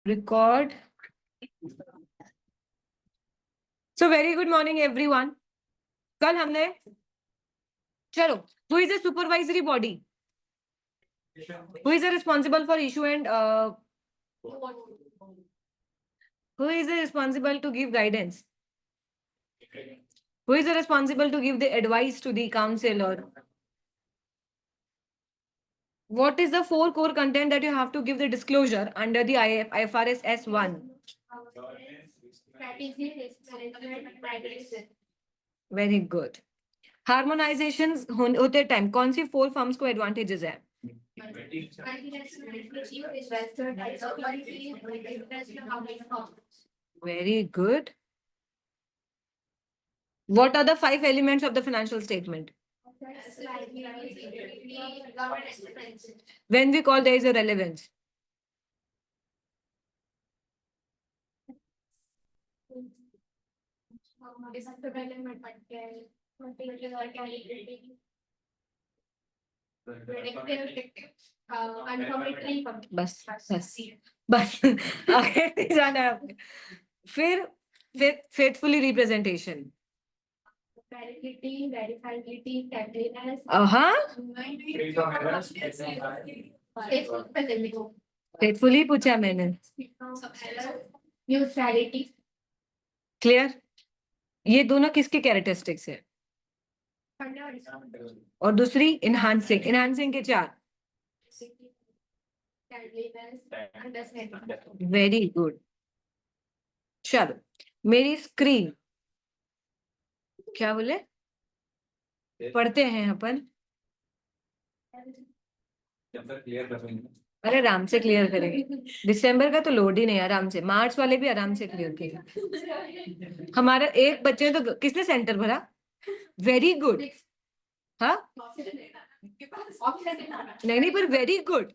Record. So very good morning everyone. कल हमने चलो who is a supervisory body? Who is responsible for issue and who is responsible to give guidance? Who is responsible to give the advice to the counselor? What is the 4 core content that you have to give the disclosure under the IFRS S1? Very good. Harmonizations होते time कौन सी 4 firms को advantages है? Very good. What are the 5 elements of the financial statement? When we call there is a relevance. बस आगे नहीं जाना है आपने. फिर faithfully representation. फेथफुली पूछा मैंने. क्लियर. ये दोनों किसके कैरेक्टरिस्टिक्स है? और दूसरी इनहांसिंग के 4. Very good. चलो मेरी स्क्रीन क्या बोले पढ़ते हैं अपन. अरे आराम से क्लियर करेंगे. दिसंबर का तो लोड ही नहीं. आराम से. मार्च वाले भी आराम से क्लियर किए. हमारा एक बच्चे ने तो किसने सेंटर भरा? Very good. हाँ नहीं पर वेरी गुड.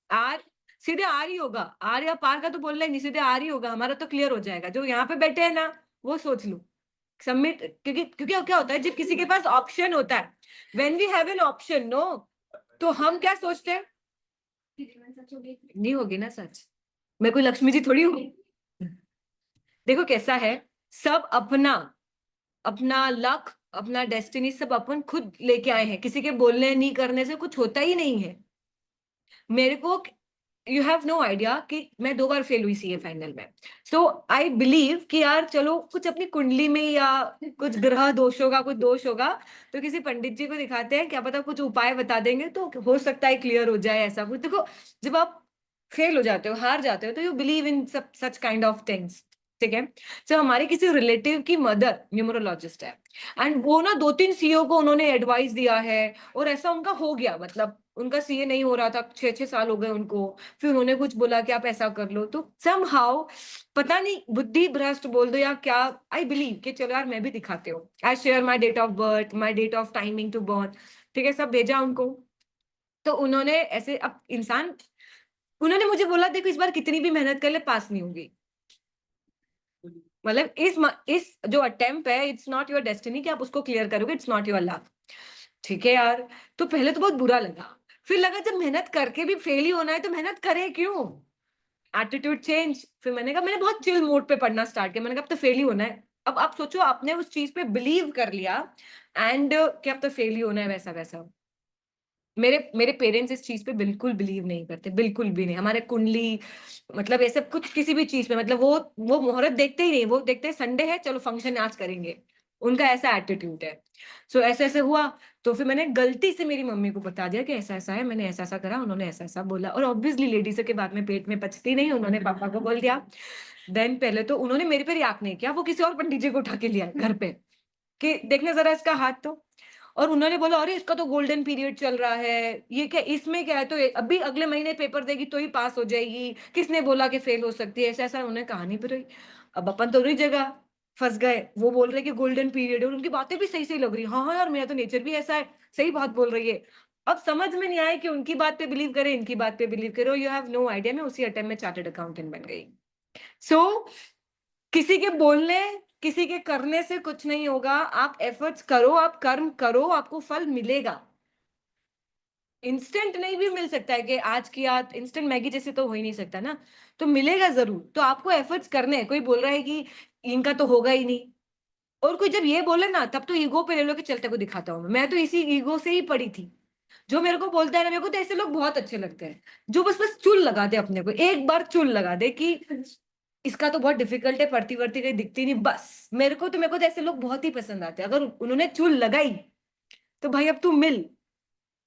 आर सीधे आर ही होगा. आर या पार का तो बोलना ही नहीं. सीधे आर ही होगा. हमारा तो क्लियर हो जाएगा. जो यहाँ पे बैठे हैं ना वो सोच लो सबमिट. क्योंकि क्या होता है जब किसी के पास ऑप्शन होता है. When we have an option no तो हम क्या सोचते हैं नहीं होगी ना सच. मैं कोई लक्ष्मी जी थोड़ी हूँ. देखो कैसा है. सब अपना लक अपना डेस्टिनी सब अपन खुद लेके आए हैं. किसी के बोलने नहीं करने से कुछ होता ही नहीं है. मेरे को यू हैव नो आइडिया कि मैं 2 बार फेल हुई सीए फाइनल में. सो आई बिलीव कि यार चलो कुछ अपनी कुंडली में या कुछ ग्रह दोष होगा कुछ दोष होगा तो किसी पंडित जी को दिखाते हैं. क्या पता कुछ उपाय बता देंगे तो हो सकता है क्लियर हो जाए. ऐसा कुछ. देखो जब आप फेल हो जाते हो हार जाते हो तो you believe in such kind of things. ठीक है. तो हमारे किसी रिलेटिव की मदर न्यूमरोलॉजिस्ट है एंड वो ना 2-3 सीईओ को उन्होंने एडवाइस दिया है और ऐसा उनका हो गया. मतलब उनका सीए नहीं हो रहा था. 6-6 साल हो गए उनको. फिर उन्होंने कुछ बोला कि आप ऐसा कर लो तो समहाउ पता नहीं बुद्धि भ्रष्ट बोल दो या क्या. आई बिलीव कि चलो यार मैं भी दिखाते हो. I share my date of birth my date of timing to born. ठीक है. सब भेजा उनको. तो उन्होंने ऐसे अब इंसान उन्होंने मुझे बोला देखो इस बार कितनी भी मेहनत कर ले पास नहीं होगी. मतलब इस जो अटेम्प्ट है इट्स नॉट योर डेस्टिनी कि आप उसको क्लियर करोगे. It's not your luck. ठीक है यार. तो पहले तो बहुत बुरा लगा. फिर लगा जब मेहनत करके भी फेल ही होना है तो मेहनत करें क्यों. Attitude change. फिर मैंने कहा मैंने बहुत चिल मोड पे पढ़ना स्टार्ट किया. मैंने कहा अब तो फेल ही होना है. अब आप सोचो आपने उस चीज पे बिलीव कर लिया एंड कि अब तो फेल ही होना है. वैसा वैसा मेरे पेरेंट्स इस चीज पे बिल्कुल बिलीव नहीं करते. बिल्कुल भी नहीं. हमारे कुंडली मतलब ऐसे कुछ किसी भी चीज पे मतलब वो मुहूर्त देखते ही नहीं. वो देखते हैं संडे है चलो फंक्शन आज करेंगे. उनका ऐसा एटीट्यूड है. सो ऐसे ऐसे हुआ तो फिर मैंने गलती से मेरी मम्मी को बता दिया कि ऐसा ऐसा है. मैंने ऐसा ऐसा करा. उन्होंने ऐसा ऐसा बोला और ऑब्वियसली लेडीज के बाद में पेट में पचती नहीं. उन्होंने पापा को बोल दिया. देन पहले तो उन्होंने मेरे पे रिएक्ट नहीं किया. वो किसी और पंडित जी को उठा के लिया घर पे कि देखने जरा इसका हाथ तो. और उन्होंने बोला अरे इसका तो गोल्डन पीरियड चल रहा है. ये क्या इसमें क्या है. तो अभी अगले महीने पेपर देगी तो ही पास हो जाएगी. किसने बोला कि फेल हो सकती है. ऐसा ऐसा उन्होंने कहानी पर रही. अब अपन तो रही जगह फंस गए. वो बोल रहे कि गोल्डन पीरियड है और उनकी बातें भी सही सही लग रही. हाँ यार मेरा तो नेचर भी ऐसा है. सही बात बोल रही है. अब समझ में नहीं आया कि उनकी बात पे बिलीव करे इनकी बात पे बिलीव करो. You have no idea. मैं उसी अटेम्प्ट में चार्टर्ड अकाउंटेंट बन गई. सो किसी के बोलने किसी के करने से कुछ नहीं होगा. आप एफर्ट्स करो आप कर्म करो आपको फल मिलेगा. इंस्टेंट नहीं भी मिल सकता है कि आज किया इंस्टेंट मैगी जैसे तो हो ही नहीं सकता ना, तो मिलेगा जरूर। तो आपको एफर्ट्स करने हैं। कोई बोल रहा है कि इनका तो होगा ही नहीं, और कोई जब ये बोले ना तब तो ईगो पे ले लो कि चलते को दिखाता हूँ। मैं तो इसी ईगो से ही पड़ी थी। जो मेरे को बोलता है ना, मेरे को तो ऐसे लोग बहुत अच्छे लगते हैं जो बस बस चुल लगा दे अपने को, एक बार चुल लगा दे कि इसका तो बहुत डिफिकल्ट है, पढ़ती वढ़ती कहीं दिखती नहीं, बस मेरे को तो ऐसे लोग बहुत ही पसंद आते हैं। अगर उन्होंने चुल लगाई तो भाई अब तू मिल,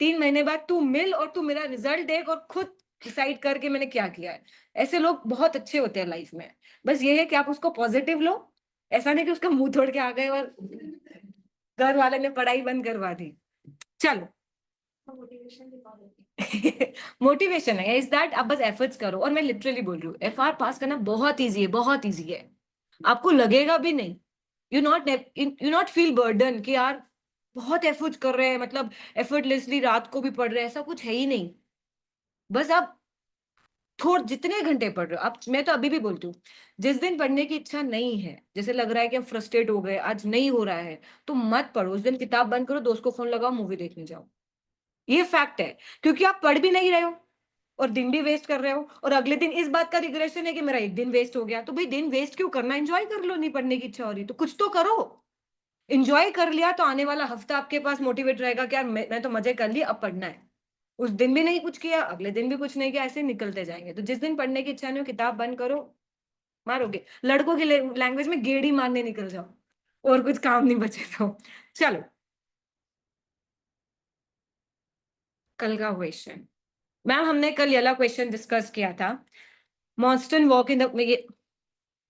3 महीने बाद तू मिल और तू मेरा रिजल्ट देख और खुद डिसाइड करके मैंने क्या किया है। ऐसे लोग बहुत अच्छे होते हैं लाइफ में। बस ये है कि आप उसको पॉजिटिव लो, ऐसा नहीं कि उसका मुंह तोड़ के आ गए और घर वाले ने पढ़ाई बंद करवा दी। चलो मोटिवेशन है इज दैट आप बस एफर्ट्स करो। और मैं लिटरली बोल रही हूँ, एफआर पास करना बहुत इजी है, बहुत इजी है। आपको लगेगा भी नहीं, यू नॉट फील बर्डन कि यार बहुत एफर्ट्स कर रहे हैं, मतलब एफर्टलेसली रात को भी पढ़ रहे हैं, ऐसा कुछ है ही नहीं। बस आप थोड़ जितने घंटे पढ़ रहे हो आप, मैं तो अभी भी बोलती हूँ, जिस दिन पढ़ने की इच्छा नहीं है, जैसे लग रहा है कि हम फ्रस्ट्रेट हो गए, आज नहीं हो रहा है, तो मत पढ़ो उस दिन। किताब बंद करो, दोस्त को फोन लगाओ, मूवी देखने जाओ। ये फैक्ट है, क्योंकि आप पढ़ भी नहीं रहे हो और दिन भी वेस्ट कर रहे हो, और अगले दिन इस बात का रिग्रेशन है कि मेरा एक दिन वेस्ट हो गया। तो भाई दिन वेस्ट क्यों करना, एंजॉय कर लो। नहीं पढ़ने की इच्छा हो रही तो कुछ तो करो। एंजॉय कर लिया तो आने वाला हफ्ता आपके पास मोटिवेट रहेगा कि यार मैं तो मजे कर लिए, अब पढ़ना है। उस दिन भी नहीं कुछ किया, अगले दिन भी कुछ नहीं किया, ऐसे निकलते जाएंगे। तो जिस दिन पढ़ने की इच्छा नहीं हो, किताब बंद करो, मारोगे लड़कों की लैंग्वेज में गेड़ी मारने निकल जाओ, और कुछ काम नहीं बचे तो। चलो कल का क्वेश्चन, मैम हमने कल ये वाला क्वेश्चन डिस्कस किया था, मॉन्स्टन वॉक इन द,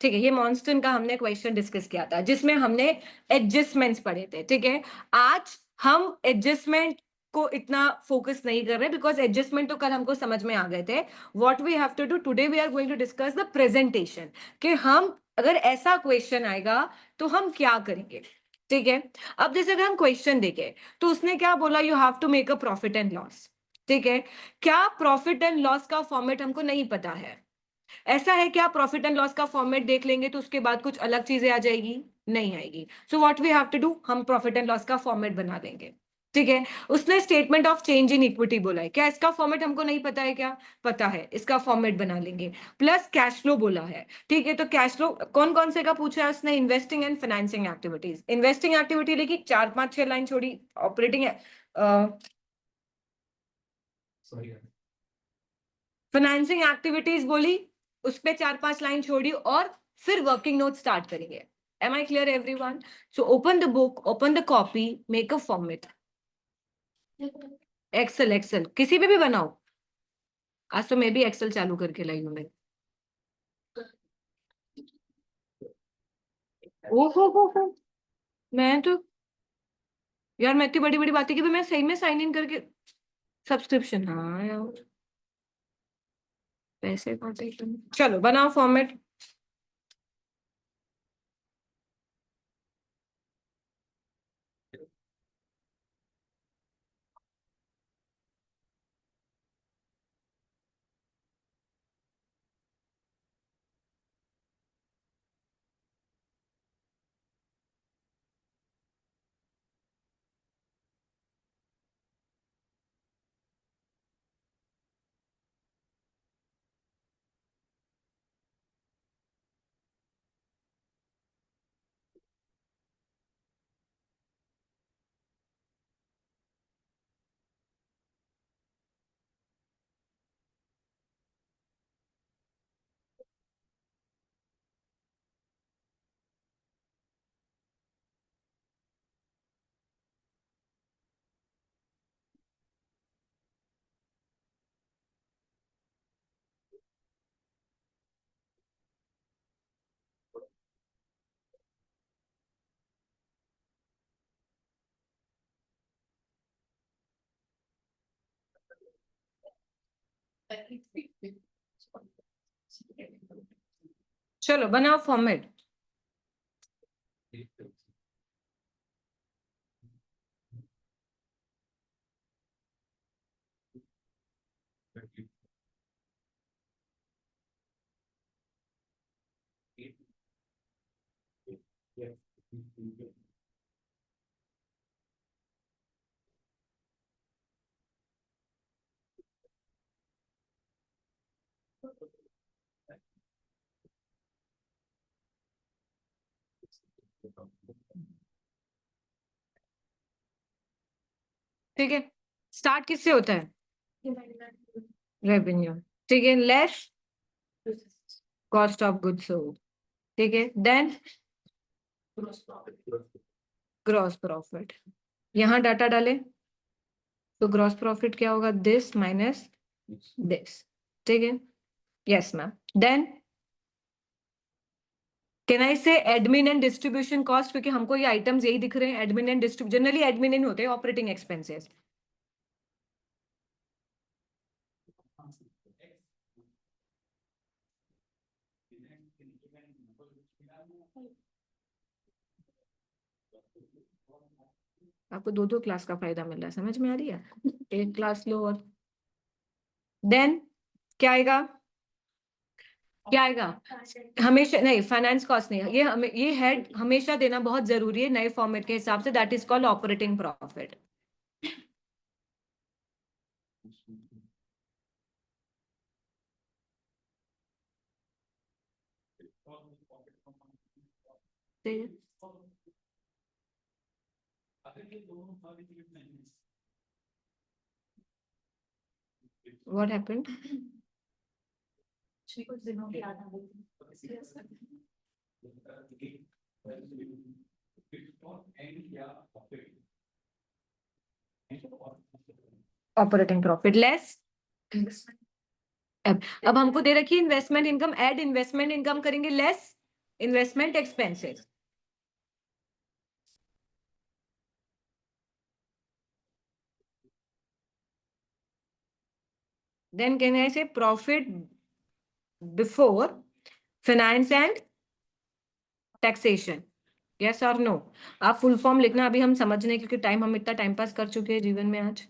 ठीक है, ये मॉन्स्टन का हमने क्वेश्चन डिस्कस किया था जिसमें हमने एडजस्टमेंट्स पढ़े थे। ठीक है, आज हम एडजस्टमेंट को इतना फोकस नहीं कर रहे, बिकॉज एडजस्टमेंट तो कल हमको समझ में आ गए थे। What we have to do today, we are going to discuss the presentation, कि हम अगर ऐसा क्वेश्चन आएगा तो हम क्या करेंगे। ठीक है, अब जैसे अगर हम क्वेश्चन देखें तो उसने क्या बोला, you have to make a profit and loss. ठीक है, क्या प्रॉफिट एंड लॉस का फॉर्मेट हमको नहीं पता है। ऐसा है कि आप प्रॉफिट एंड लॉस का फॉर्मेट देख लेंगे तो उसके बाद कुछ अलग चीजें आ जाएगी, नहीं आएगी। So what we have to do, हम प्रॉफिट एंड लॉस का फॉर्मेट बना देंगे। ठीक है, उसने statement of change in equity बोला है, क्या इसका फॉर्मेट हमको नहीं पता है, क्या पता है, इसका फॉर्मेट बना लेंगे। प्लस कैश फ्लो बोला है। ठीक है, तो कैश फ्लो कौन कौन से का पूछा है उसने, investing and financing activities. Investing activity लिखी, 4 5 6 लाइन छोड़ी। ऑपरेटिंग फाइनेंसिंग एक्टिविटीज बोली, उस पे 4 5 लाइन छोड़ी, और फिर वर्किंग नोट स्टार्ट करेंगे। Am I clear everyone? So open the book, open the copy, make a format. Excel, excel किसी पे भी बनाओ। आज तो मैं भी एक्सेल चालू करके लाई हूँ मैं। ओहो, मैं तो, यार मैं इतनी बड़ी बड़ी बातें की भी मैं सही में साइन इन करके, सब्सक्रिप्शन, हाँ यार पैसे काटे। चलो बनाओ फॉर्मेट। चलो बनाओ फॉर्मेट। ठीक है, स्टार्ट किससे होता है? रेवेन्यू। ठीक है, less cost of goods sold. ठीक है, देन ग्रॉस प्रॉफिट। यहाँ डाटा डाले तो ग्रॉस प्रॉफिट क्या होगा? This minus this. ठीक है, yes ma'am. Then can I say admin and distribution cost, क्योंकि हमको ये आइटम्स यही दिख रहे हैं, admin and distribution, generally admin ही होते हैं, ऑपरेटिंग एक्सपेंसेस। आपको दो दो क्लास का फायदा मिल रहा है, समझ में आ रही है? एक क्लास लो और देन क्या आएगा? क्या आएगा? हमेशा नहीं, फाइनेंस कॉस्ट नहीं, ये हमें ये हेड हमेशा देना बहुत जरूरी है नए फॉर्मेट के हिसाब से, that is called operating profit. What happened? Operating profit less, अब हमको दे रखी है investment income, add investment income करेंगे, less investment expenses. Then can I say profit before finance and taxation, yes और नो? आप फुल फॉर्म लिखना, अभी हम समझने, क्योंकि टाइम, हम इतना टाइम पास कर चुके हैं जीवन में आज।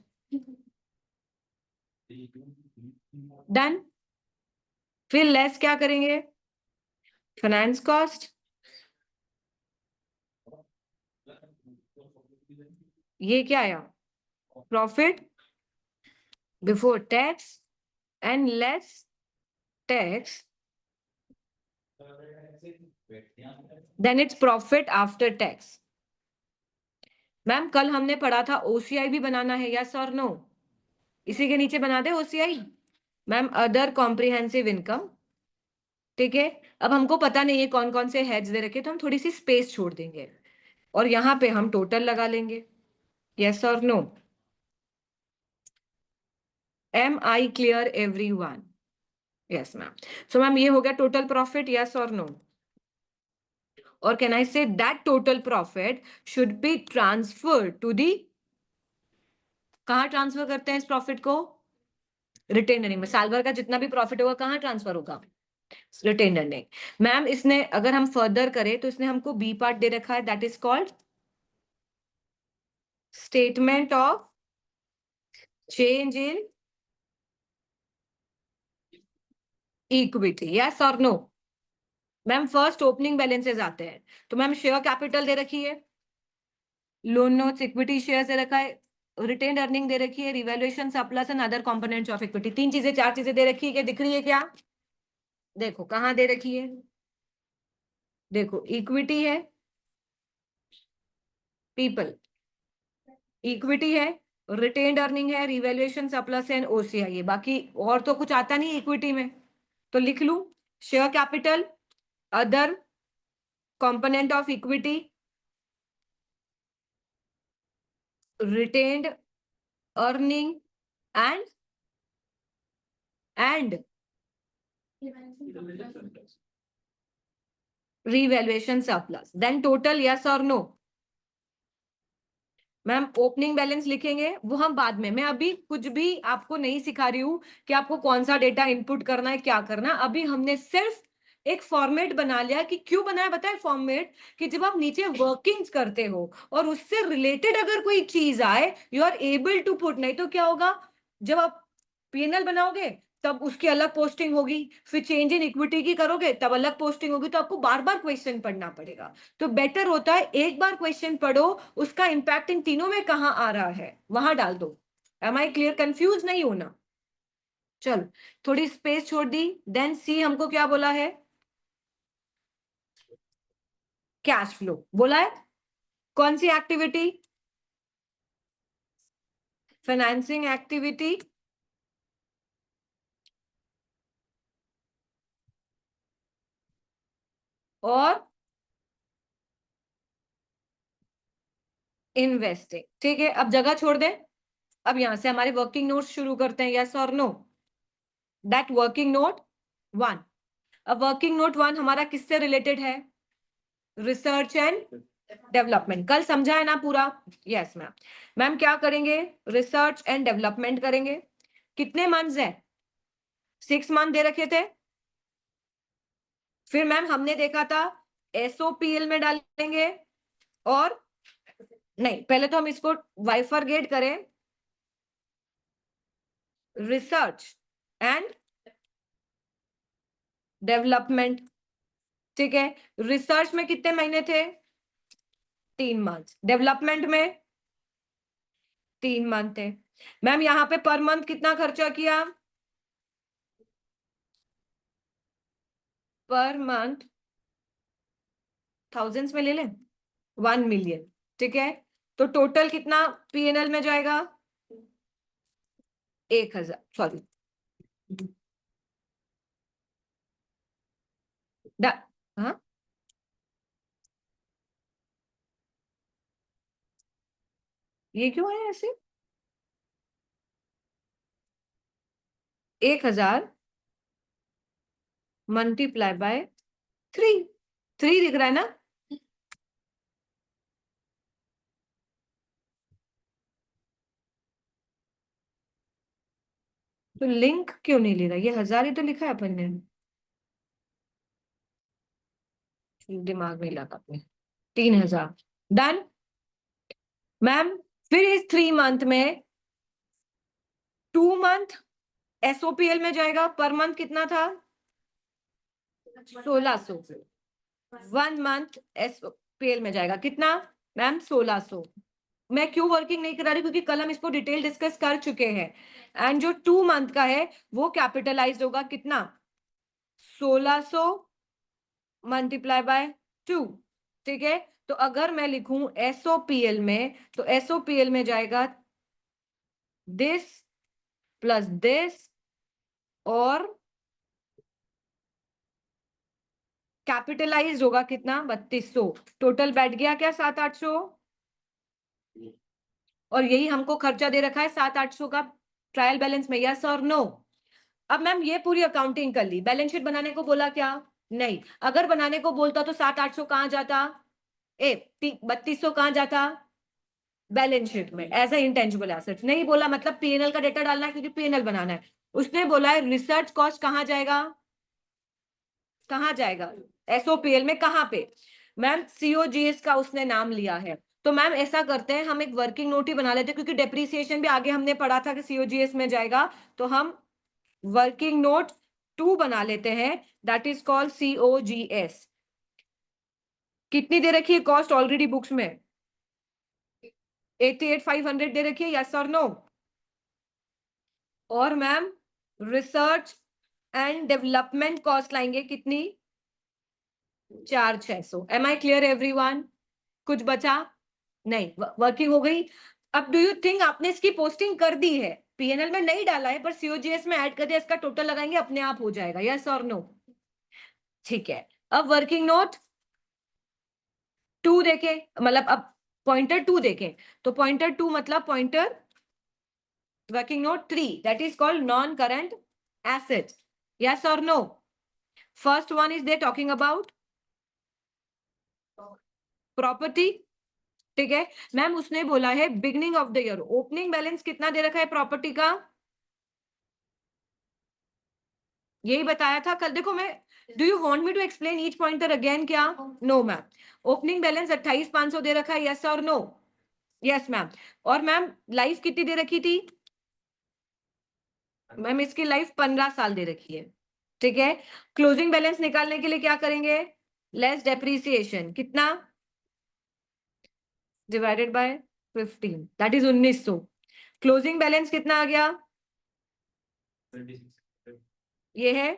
डन। फिर लेस क्या करेंगे? फाइनेंस कॉस्ट, ये क्या आया? Profit before tax and less tax, then it's profit after tax. Ma'am कल हमने पढ़ा था ओसीआई भी बनाना है, यस और नो? इसी के नीचे बना दे OCI. Ma'am other comprehensive income. ठीक है, अब हमको पता नहीं है कौन कौन से हेड्स दे रखे, तो हम थोड़ी सी स्पेस छोड़ देंगे और यहाँ पे हम टोटल लगा लेंगे, यस और no? Am I clear everyone? Yes ma'am. So ma'am ये हो गया टोटल प्रॉफिट, यस और नो? और can I say that total profit should be transfer to the, कहाँ ट्रांसफर करते हैं इस प्रॉफिट को? रिटेन अर्निंग में। साल भर का जितना भी प्रॉफिट होगा कहाँ ट्रांसफर होगा? Retain earning. मैम इसने, अगर हम फर्दर करें तो इसने हमको बी पार्ट दे रखा है, that is called statement of change in equity, yes और no? Ma'am first opening balances आते हैं, तो मैम शेयर कैपिटल दे रखी है, लोन नोट्स, इक्विटी शेयर दे रखा है, रिटेन अर्निंग दे रखी है, revaluation surplus and other components of equity. तीन चीजें, चार चीजें दे रखी है, क्या दिख रही है क्या? देखो कहाँ दे रखी है, देखो इक्विटी है, पीपल, इक्विटी है, रिटेन्ड अर्निंग है, रिवैल्यूएशन सरप्लस एंड ओसीआई है, बाकी और तो कुछ आता नहीं इक्विटी में, तो लिख लूं share capital, other component of equity, retained earning and revaluation surplus, then total, yes or no? Ma'am opening balance लिखेंगे वो हम बाद में, मैं अभी कुछ भी आपको नहीं सिखा रही हूँ कि आपको कौन सा डेटा इनपुट करना है, क्या करना है। अभी हमने सिर्फ एक फॉर्मेट बना लिया, कि क्यों बनाया बताए फॉर्मेट, कि जब आप नीचे वर्किंग्स करते हो और उससे रिलेटेड अगर कोई चीज आए, you are able to put, नहीं तो क्या होगा, जब आप पीएनएल बनाओगे तब उसकी अलग पोस्टिंग होगी, फिर चेंज इन इक्विटी की करोगे तब अलग पोस्टिंग होगी, तो आपको बार बार क्वेश्चन पढ़ना पड़ेगा। तो बेटर होता है एक बार क्वेश्चन पढ़ो, उसका इंपैक्ट इन तीनों में कहां आ रहा है वहां डाल दो। M I clear? कंफ्यूज नहीं होना। चलो थोड़ी स्पेस छोड़ दी। देन सी हमको क्या बोला है? कैश फ्लो बोला है। कौन सी एक्टिविटी? फाइनेंसिंग एक्टिविटी और इन्वेस्टिंग। ठीक है, अब जगह छोड़ दें। अब यहां से हमारे वर्किंग नोट शुरू करते हैं, यस और नो। That working note 1। अब वर्किंग नोट 1 हमारा किससे रिलेटेड है? Research and development. कल समझा है ना पूरा? Yes ma'am. मैम क्या करेंगे? रिसर्च एंड डेवलपमेंट करेंगे। कितने मंथ्स है? 6 मंथ दे रखे थे। फिर मैम हमने देखा था एसओपीएल में डालेंगे, और नहीं, पहले तो हम इसको वाइफरगेट करें, रिसर्च एंड डेवलपमेंट। ठीक है, रिसर्च में कितने महीने थे? 3 मंथ। डेवलपमेंट में 3 मंथ थे। मैम यहाँ पे पर मंथ कितना खर्चा किया? पर मंथ थाउजेंड्स में ले लें, 1 मिलियन। ठीक है, तो टोटल कितना पीएनएल में जाएगा? 1,000, सॉरी। हाँ, ये क्यों है ऐसे? 1,000 मल्टीप्लाई बाय 3। 3 दिख रहा है ना? तो लिंक क्यों नहीं ले रहा? ये 1,000 ही तो लिखा है अपन ने। दिमाग नहीं लगा अपने। 3,000 डन। मैम फिर इस 3 मंथ में 2 मंथ एसओपीएल में जाएगा। पर मंथ कितना था? 1,600। 1 मंथ एसओपीएल में जाएगा कितना? मैम 1,600। मैं क्यों वर्किंग नहीं करा रही? क्योंकि कल हम इसको डिटेल डिस्कस कर चुके हैं। एंड जो 2 मंथ का है वो कैपिटलाइज होगा कितना? 1,600 मल्टीप्लाई बाय 2। ठीक है, तो अगर मैं लिखूं एसओपीएल में, तो एसओपीएल में जाएगा दिस प्लस दिस, और कैपिटलाइज होगा कितना? 3,200। टोटल बैठ गया क्या? 700-800। और यही हमको खर्चा दे रखा है 700-800 का ट्रायल बैलेंस में, यस और नो? अब मैम ये पूरी अकाउंटिंग कर ली, बैलेंस शीट बनाने को बोला क्या? नहीं। अगर बनाने को बोलता तो 700-800 कहां जाता? 3,200 कहां जाता? बैलेंस शीट में एज ए इंटेंजिबल एसेट। नहीं बोला, मतलब पीएनएल का डेटा डालना है क्योंकि पीएनएल बनाना है। उसने बोला है रिसर्च कॉस्ट कहां जाएगा? कहां जाएगा? एसओपीएल में। कहां पे? मैम सीओजीएस का उसने नाम लिया है। तो मैम ऐसा करते हैं, हम एक वर्किंग नोट ही बना लेते हैं, क्योंकि डेप्रीसिएशन भी आगे हमने पढ़ा था कि सीओजीएस में जाएगा। तो हम वर्किंग नोट 2 बना लेते हैं, दैट इज कॉल्ड सीओजीएस। कितनी दे रखी है कॉस्ट ऑलरेडी बुक्स में? 88,500 दे रखी है, यस और नो? और ma'am research and development cost लाएंगे कितनी? 4,600। Am I clear everyone? कुछ बचा? नहीं, वर्किंग हो गई। अब डू यू थिंक आपने इसकी पोस्टिंग कर दी है? पीएनएल में नहीं डाला है, पर सीओजीएस में ऐड कर दिया, इसका टोटल लगाएंगे अपने आप हो जाएगा, यस और नो? ठीक है, अब वर्किंग नोट 2 देखें, मतलब अब पॉइंटर 2 देखें, तो पॉइंटर 2 मतलब pointer working note 3, that is called non current asset, yes और no? First one is they talking about property. ठीक है मैम, उसने बोला है beginning of the year opening balance कितना दे रखा है प्रॉपर्टी का? यही बताया था कल। देखो मैं, do you want me to explain each pointer again क्या? No ma'am. ओपनिंग बैलेंस 28,500 दे रखा है, यस और नो? Yes ma'am. और मैम लाइफ कितनी दे रखी थी? मैम इसकी लाइफ 15 साल दे रखी है। ठीक है, क्लोजिंग बैलेंस निकालने के लिए क्या करेंगे? लेस डेप्रीसिएशन कितना? Divided by 15, that is 1,900। Closing balance कितना आ गया? ये है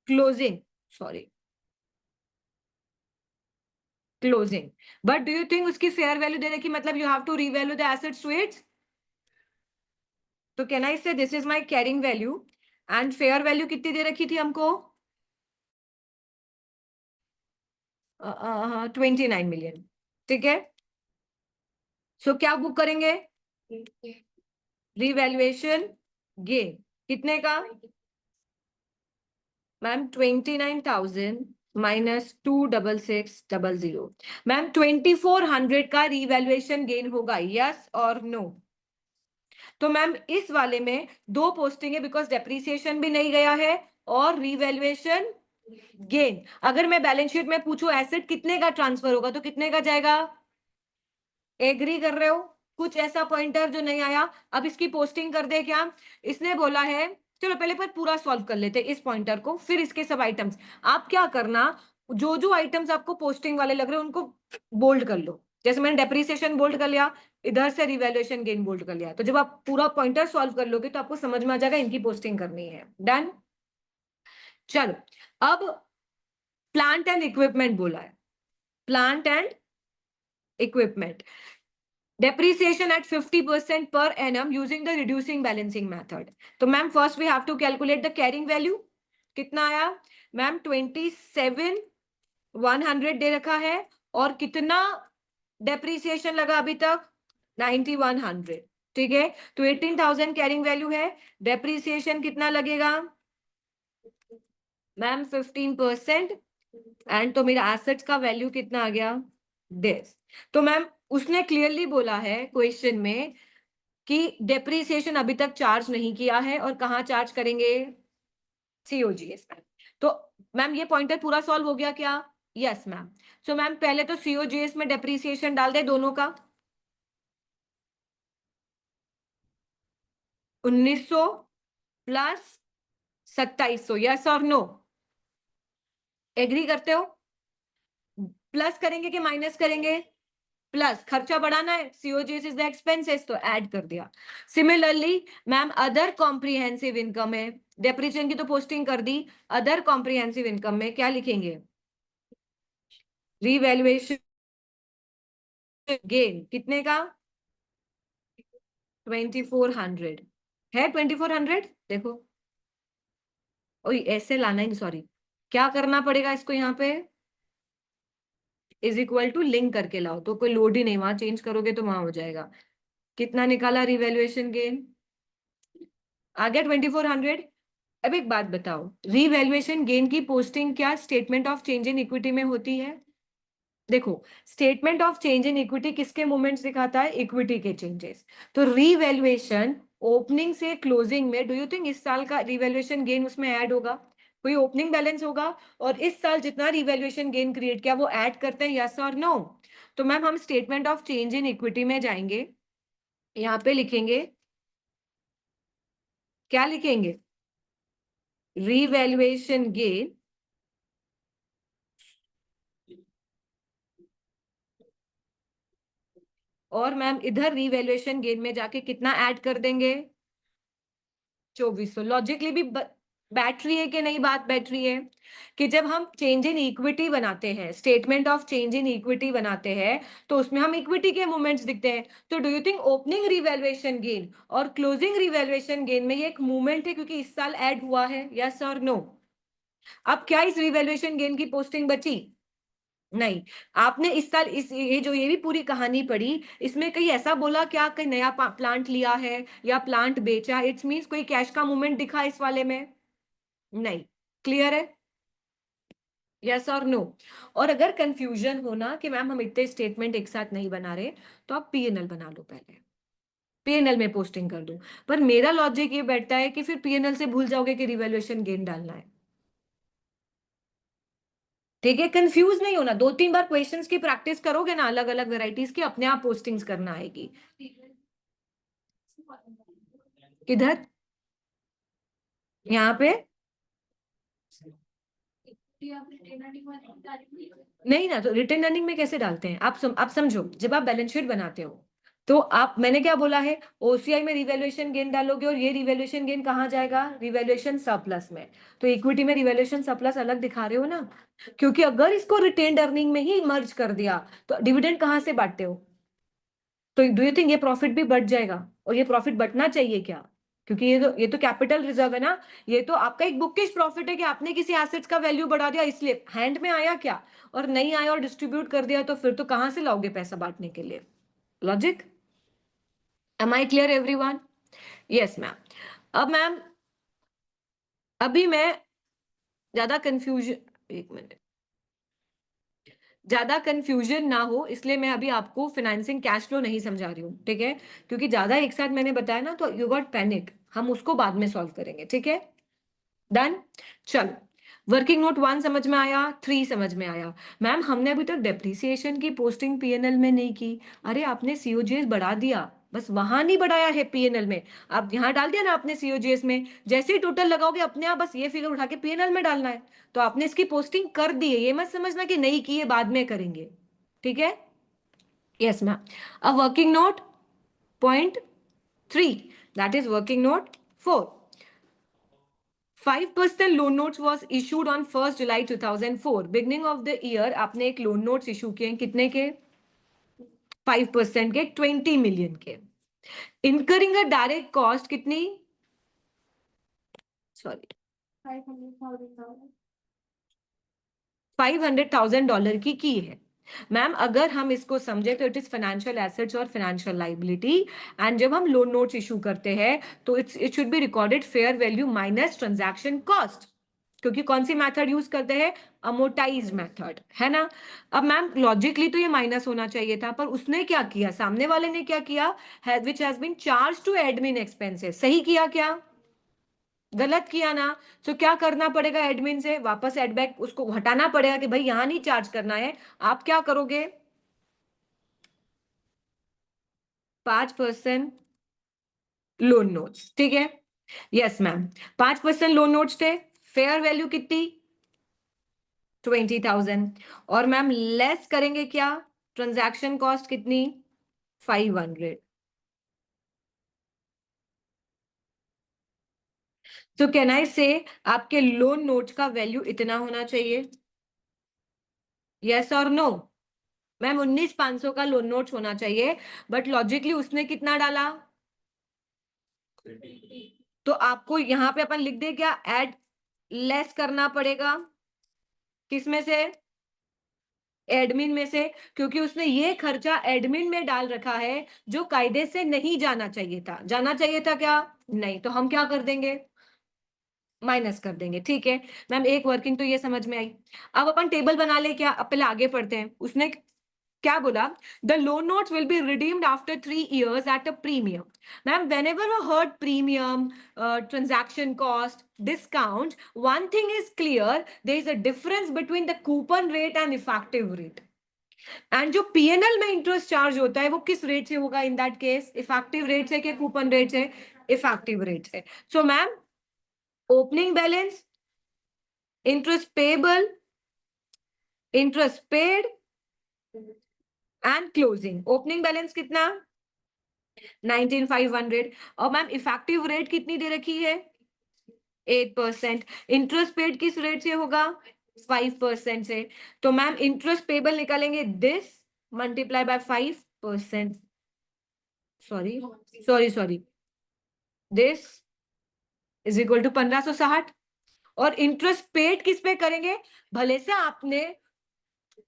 closing, sorry, closing, but do you think उसकी फेयर वैल्यू दे रखी, मतलब you have to revalue the assets to its? तो can I say this is my carrying value and fair value कितनी दे रखी थी हमको? 29 मिलियन, ठीक है। सो क्या बुक करेंगे? रिवैल्यूएशन गेन कितने का? Ma'am 29,000 minus 26600। मैम 2400 का रिवैल्यूएशन गेन होगा, यस और नो? तो मैम इस वाले में दो पोस्टिंग है बिकॉज डेप्रिसिएशन भी नहीं गया है और रिवैल्यूएशन गेन। अगर मैं बैलेंस शीट में पूछूं एसेट कितने का ट्रांसफर होगा तो कितने का जाएगा? एग्री कर रहे हो? कुछ ऐसा पॉइंटर जो नहीं आया? अब इसकी पोस्टिंग कर दे क्या? इसने बोला है, चलो पहले पर पूरा सॉल्व कर लेते हैं इस पॉइंटर को, फिर इसके सब आइटम्स। आप क्या करना, जो जो आइटम्स आपको पोस्टिंग वाले लग रहे हैं उनको बोल्ड कर लो। जैसे मैंने डेप्रिसिएशन बोल्ड कर लिया, इधर से रिवैल्यूएशन गेन बोल्ड कर लिया, तो जब आप पूरा पॉइंटर सॉल्व कर लोगे तो आपको समझ में आ जाएगा इनकी पोस्टिंग करनी है। डन। चलो अब प्लांट एंड इक्विपमेंट बोला है, plant and equipment depreciation at 50% per annum using the reducing balancing method. तो ma'am first we have to calculate the carrying value. कितना आया मैम? 27,100 दे रखा है और कितना डेप्रिसिएशन लगा अभी तक? 9,100, ठीक है। तो 18,000 कैरिंग वैल्यू है, डेप्रिसिएशन कितना लगेगा मैम? 15%। एंड तो मेरा एसेट्स का वैल्यू कितना आ गया? दिस। तो मैम उसने क्लियरली बोला है क्वेश्चन में कि डेप्रिसिएशन अभी तक चार्ज नहीं किया है और कहाँ चार्ज करेंगे? सीओजीएस में। तो मैम ये पॉइंटर पूरा सॉल्व हो गया क्या? Yes ma'am. सो मैम पहले तो सीओजीएस में डेप्रिसिएशन डाल दे दोनों का, 1900 प्लस 2700, यस और नो? एग्री करते हो? प्लस करेंगे कि माइनस करेंगे? प्लस, खर्चा बढ़ाना है, सीओजीएस इज द एक्सपेंसेस, तो ऐड कर दिया। Similarly ma'am other comprehensive income है, डेप्रिसिएशन की तो पोस्टिंग कर दी, अदर कॉम्प्रिहेंसिव इनकम में क्या लिखेंगे? रिवैल्यूएशन गेन कितने का? 2400 है। 2400 देखो, ओए ऐसे लाना ही, सॉरी, क्या करना पड़ेगा इसको यहाँ पे? इज इक्वल टू लिंक करके लाओ, तो कोई लोड ही नहीं, वहां चेंज करोगे तो वहां हो जाएगा। कितना निकाला रिवैल्यूएशन गेन? आ गया 2400। अब एक बात बताओ, रिवैल्यूएशन गेन की पोस्टिंग क्या statement of change in equity में होती है? देखो, statement of change in equity किसके मूवमेंट्स दिखाता है? इक्विटी के चेंजेस। तो रिवैल्यूएशन ओपनिंग से क्लोजिंग में, डू यू थिंक इस साल का रिवैल्यूएशन गेन उसमें ऐड होगा? कोई ओपनिंग बैलेंस होगा और इस साल जितना रिवैल्यूएशन गेन क्रिएट किया वो ऐड करते हैं, यस और नो? तो मैम हम statement of change in equity में जाएंगे, यहाँ पे लिखेंगे, क्या लिखेंगे? रिवैल्यूएशन गेन और मैम इधर रिवैल्यूएशन गेन में जाके कितना ऐड कर देंगे? 2400। लॉजिकली भी बैटरी है कि नहीं? बात बैटरी है कि जब हम चेंज इन इक्विटी बनाते हैं, statement of change in equity बनाते हैं, तो उसमें हम इक्विटी के मूवमेंट्स दिखते हैं। तो do you think opening revaluation gain और क्लोजिंग रिवैल्यूएशन गेन में ये एक मूवमेंट है क्योंकि इस साल ऐड हुआ है, यस और नो? अब क्या इस रिवैल्यूएशन गेन की पोस्टिंग बची? नहीं। आपने इस साल इस ये जो ये भी पूरी कहानी पढ़ी, इसमें कहीं ऐसा बोला क्या कहीं नया प्लांट लिया है या प्लांट बेचा? इट्स मींस कोई कैश का मूवमेंट दिखा इस वाले में? नहीं। क्लियर है? यस और नो? और अगर कंफ्यूजन हो ना कि मैम हम इतने स्टेटमेंट एक साथ नहीं बना रहे, तो आप पीएनएल बना लो, पहले पीएनएल में पोस्टिंग कर दो। पर मेरा लॉजिक ये बैठता है कि फिर पीएनएल से भूल जाओगे कि रिवैल्यूएशन गेन डालना है। ठीक है, कंफ्यूज नहीं होना, 2-3 बार क्वेश्चंस की प्रैक्टिस करोगे ना अलग अलग वेराइटीज की, अपने आप पोस्टिंग्स करना आएगी। किधर? यहाँ पे नहीं ना, तो रिटेन अर्निंग में कैसे डालते हैं आप? आप समझो, जब आप बैलेंस शीट बनाते हो तो आप, मैंने क्या बोला है, ओसीआई में रिवैल्यूएशन गेन डालोगे और ये रिवैल्यूएशन गेन कहाँ जाएगा, रिवैल्यूएशन सरप्लस में। तो इक्विटी में रिवैल्यूएशन सरप्लस अलग दिखा रहे हो ना, क्योंकि अगर इसको रिटेन्ड अर्निंग में ही मर्ज कर दिया तो डिविडेंड कहाँ से बांटते हो। तो डू यू थिंक ये प्रॉफिट भी बढ़ जाएगा, और ये प्रॉफिट बढ़ना चाहिए क्या, क्योंकि ये तो कैपिटल रिजर्व है ना, ये तो आपका एक बुकिश प्रॉफिट है कि आपने किसी एसेट्स का वैल्यू बढ़ा दिया, इसलिए हैंड में आया क्या, और नहीं आया और डिस्ट्रीब्यूट कर दिया, तो फिर तो कहां से लाओगे पैसा बांटने के लिए। Logic, am I clear everyone? Yes ma'am. अब मैम, अभी मैं ज्यादा कंफ्यूजन, एक मिनट, ज्यादा कंफ्यूजन ना हो इसलिए मैं अभी आपको फाइनेंसिंग कैश फ्लो नहीं समझा रही हूँ, ठीक है, क्योंकि ज्यादा एक साथ मैंने बताया ना तो यू गॉट पैनिक, हम उसको बाद में सॉल्व करेंगे, ठीक है। डन। चलो, वर्किंग नोट 1 समझ में आया, 3 समझ में आया। मैम हमने अभी तक डेप्रिसिएशन की पोस्टिंग पीएनएल में नहीं की। अरे आपने सीओजीएस बढ़ा दिया, बस वहां नहीं बढ़ाया है पीएनएल में, आप यहाँ डाल दिया ना आपने सीओजीएस में, जैसे ही टोटल लगाओगे अपने आप बस ये फिगर उठा के पीएनएल में डालना है। तो आपने इसकी पोस्टिंग कर दी है, ये मत समझना कि नहीं की है बाद में करेंगे, ठीक है। Yes ma'am. अब working note .3, that is working note 4. 5% loan notes was issued on 1st July 2004. Beginning of the year आपने एक लोन नोट्स इशू किए हैं, कितने के, 5% के, 20 मिलियन के। इनकरिंग अ डायरेक्ट कॉस्ट कितनी, सॉरी, $500,000 की है। मैम अगर हम इसको समझे तो इट इज फाइनेंशियल एसेट्स और फाइनेंशियल लाइबिलिटी, एंड जब हम लोन नोट्स इशू करते हैं तो it should be recorded fair value minus transaction cost, क्योंकि कौन सी मेथड यूज करते हैं, अमोटाइज मेथड, है ना। अब मैम लॉजिकली तो ये माइनस होना चाहिए था, पर उसने क्या किया, सामने वाले ने क्या किया, which has been charge to admin expenses, सही किया क्या, गलत किया ना। तो क्या करना पड़ेगा, एडमिन से वापस एडबैक उसको हटाना पड़ेगा कि भाई यहां नहीं चार्ज करना है। आप क्या करोगे, 5% लोन नोट्स, ठीक है। यस मैम, 5% लोन नोट्स थे, फेयर वैल्यू कितनी, 20,000, और मैम लेस करेंगे क्या, ट्रांजैक्शन कॉस्ट कितनी, 500। तो कैन आई से आपके लोन नोट्स का वैल्यू इतना होना चाहिए, यस और नो। मैम 19,500 का लोन नोट्स होना चाहिए, बट लॉजिकली उसने कितना डाला, तो आपको यहां पे अपन लिख दे क्या, ऐड लेस करना पड़ेगा, किसमें से, एडमिन में से, क्योंकि उसने ये खर्चा एडमिन में डाल रखा है जो कायदे से नहीं जाना चाहिए था, जाना चाहिए था क्या, नहीं, तो हम क्या कर देंगे, माइनस कर देंगे, ठीक है। मैम एक वर्किंग तो ये समझ में आई। अब अपन टेबल बना ले क्या, अब पहले आगे पढ़ते हैं, उसने क्या बोला, the loan notes will be redeemed after 3 years at a premium. Ma'am whenever I heard premium, transaction cost, discount, one thing is clear, there is a difference between the coupon rate and effective rate, and जो PNL में interest charge होता है वो किस rate से होगा, in that case effective rate से, क्या कूपन रेट से, इफेक्टिव रेट से। So ma'am opening balance, interest payable, interest paid and closing, opening balance कितना, 19,500, और मैम इफेक्टिव रेट कितनी दे रखी है, 8%। इंटरेस्ट पेड किस रेट से होगा, 5% से। तो मैम इंटरेस्ट पेबल निकालेंगे, this multiply by 5%, sorry sorry sorry, this is equal to 1560, और इंटरेस्ट पेड किस पे करेंगे, भले से आपने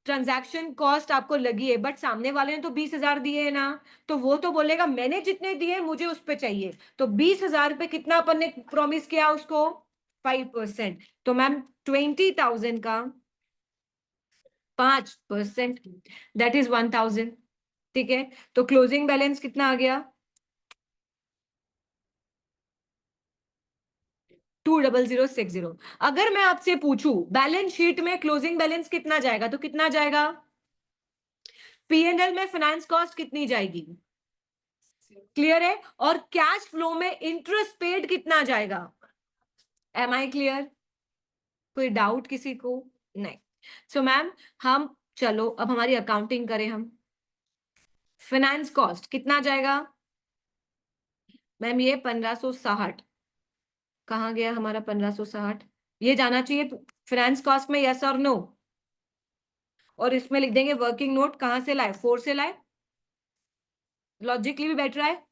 ट्रांजैक्शन कॉस्ट आपको लगी है, बट सामने वाले ने तो 20,000 दिए है ना, तो वो तो बोलेगा मैंने जितने दिए मुझे उस पे चाहिए, तो 20,000 पे कितना अपन ने प्रॉमिस किया उसको, 5%। तो मैम 20,000 का 5%, दैट इज 1,000, ठीक है। तो क्लोजिंग बैलेंस कितना आ गया, 20060। अगर मैं आपसे पूछूं बैलेंस शीट में क्लोजिंग बैलेंस कितना जाएगा, तो कितना जाएगा, पीएनएल में फाइनेंस कॉस्ट कितनी जाएगी, क्लियर है, और कैश फ्लो में इंटरेस्ट पेड कितना जाएगा, एम आई क्लियर, कोई डाउट किसी को, नहीं। सो मैम हम, चलो अब हमारी अकाउंटिंग करें हम, फाइनेंस कॉस्ट कितना जाएगा मैम? ये 1560 कहाँ गया हमारा 1560? ये जाना चाहिए फाइनेंस कॉस्ट में, यस और नो? और इसमें लिख देंगे वर्किंग नोट कहाँ से लाए? 4 से लाए। लॉजिकली भी बैठ रहा है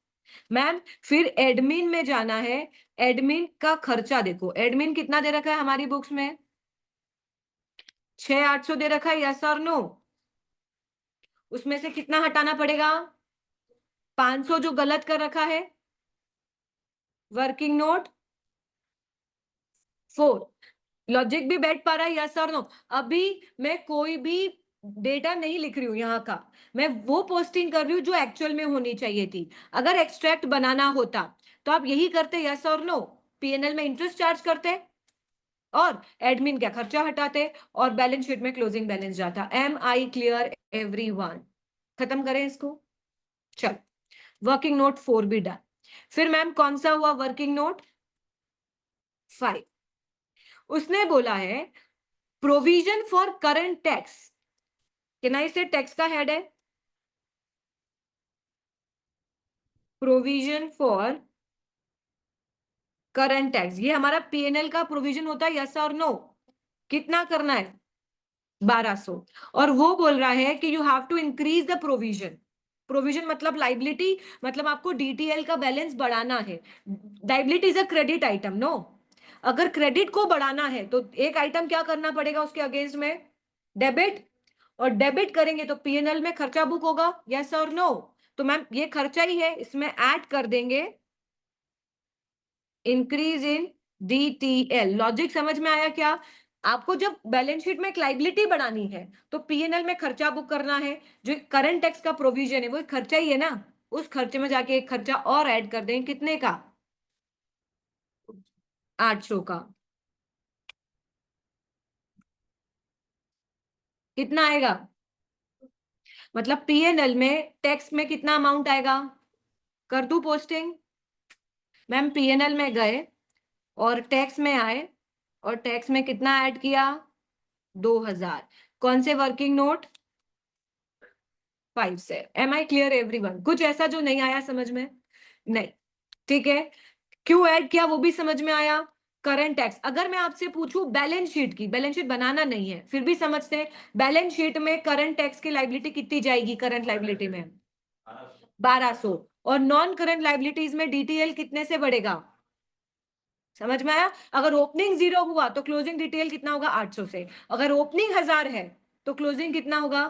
मैम। फिर एडमिन में जाना है। एडमिन का खर्चा देखो, एडमिन कितना दे रखा है हमारी बुक्स में? 6800 दे रखा है, यस और नो? उसमें से कितना हटाना पड़ेगा? 500 जो गलत कर रखा है। Working note 4। लॉजिक भी बैठ पा रहा है, यस और नो? अभी मैं कोई भी डेटा नहीं लिख रही हूं यहाँ का, मैं वो पोस्टिंग कर रही हूँ जो एक्चुअल में होनी चाहिए थी। अगर एक्सट्रैक्ट बनाना होता तो आप यही करते, यस और नो? पीएनएल में इंटरेस्ट चार्ज करते और एडमिन का खर्चा हटाते और बैलेंस शीट में क्लोजिंग बैलेंस जाता। Am I clear everyone? खत्म करें इसको। चल, वर्किंग नोट 4 भी डन। फिर मैम कौन सा हुआ वर्किंग नोट 5? उसने बोला है प्रोविजन फॉर करंट टैक्स। किनाई से टैक्स का हेड है प्रोविजन फॉर करंट टैक्स। ये हमारा पीएनएल का प्रोविजन होता है, यस और नो? कितना करना है? 1200। और वो बोल रहा है कि you have to increase the provision. Provision मतलब लाइबिलिटी, मतलब आपको डीटीएल का बैलेंस बढ़ाना है। Liability is a credit item, no? अगर क्रेडिट को बढ़ाना है तो एक आइटम क्या करना पड़ेगा उसके अगेंस्ट में? डेबिट। और डेबिट करेंगे तो पीएनएल में खर्चा बुक होगा, यस और नो? तो मैम ये खर्चा ही है, इसमें ऐड कर देंगे इंक्रीज इन डीटीएल। लॉजिक समझ में आया क्या? आपको जब बैलेंस शीट में एक लाइबिलिटी बढ़ानी है तो पीएनएल में खर्चा बुक करना है। जो करंट टैक्स का प्रोविजन है वो एक खर्चा ही है ना, उस खर्चे में जाके एक खर्चा और ऐड कर देंगे। कितने का? 800 का। कितना आएगा? मतलब पीएनएल में टैक्स में कितना अमाउंट आएगा? कर दूं पोस्टिंग? मैम पीएनएल में गए और टैक्स में आए और टैक्स में कितना ऐड किया? 2000। कौन से वर्किंग नोट? 5 से। Am I clear everyone? कुछ ऐसा जो नहीं आया समझ में? नहीं। ठीक है, क्यों ऐड किया वो भी समझ में आया। करंट टैक्स, अगर मैं आपसे पूछूं बैलेंस शीट की, बैलेंस शीट बनाना नहीं है फिर भी समझते हैं, बैलेंस शीट में करंट टैक्स की लाइबिलिटी कितनी जाएगी? करंट लाइबिलिटी में 1200। और नॉन करंट लाइबिलिटीज में डीटीएल कितने से बढ़ेगा? समझ में आया? अगर ओपनिंग 0 हुआ तो क्लोजिंग डिटेल कितना होगा? 800 से। अगर ओपनिंग 1000 है तो क्लोजिंग कितना होगा?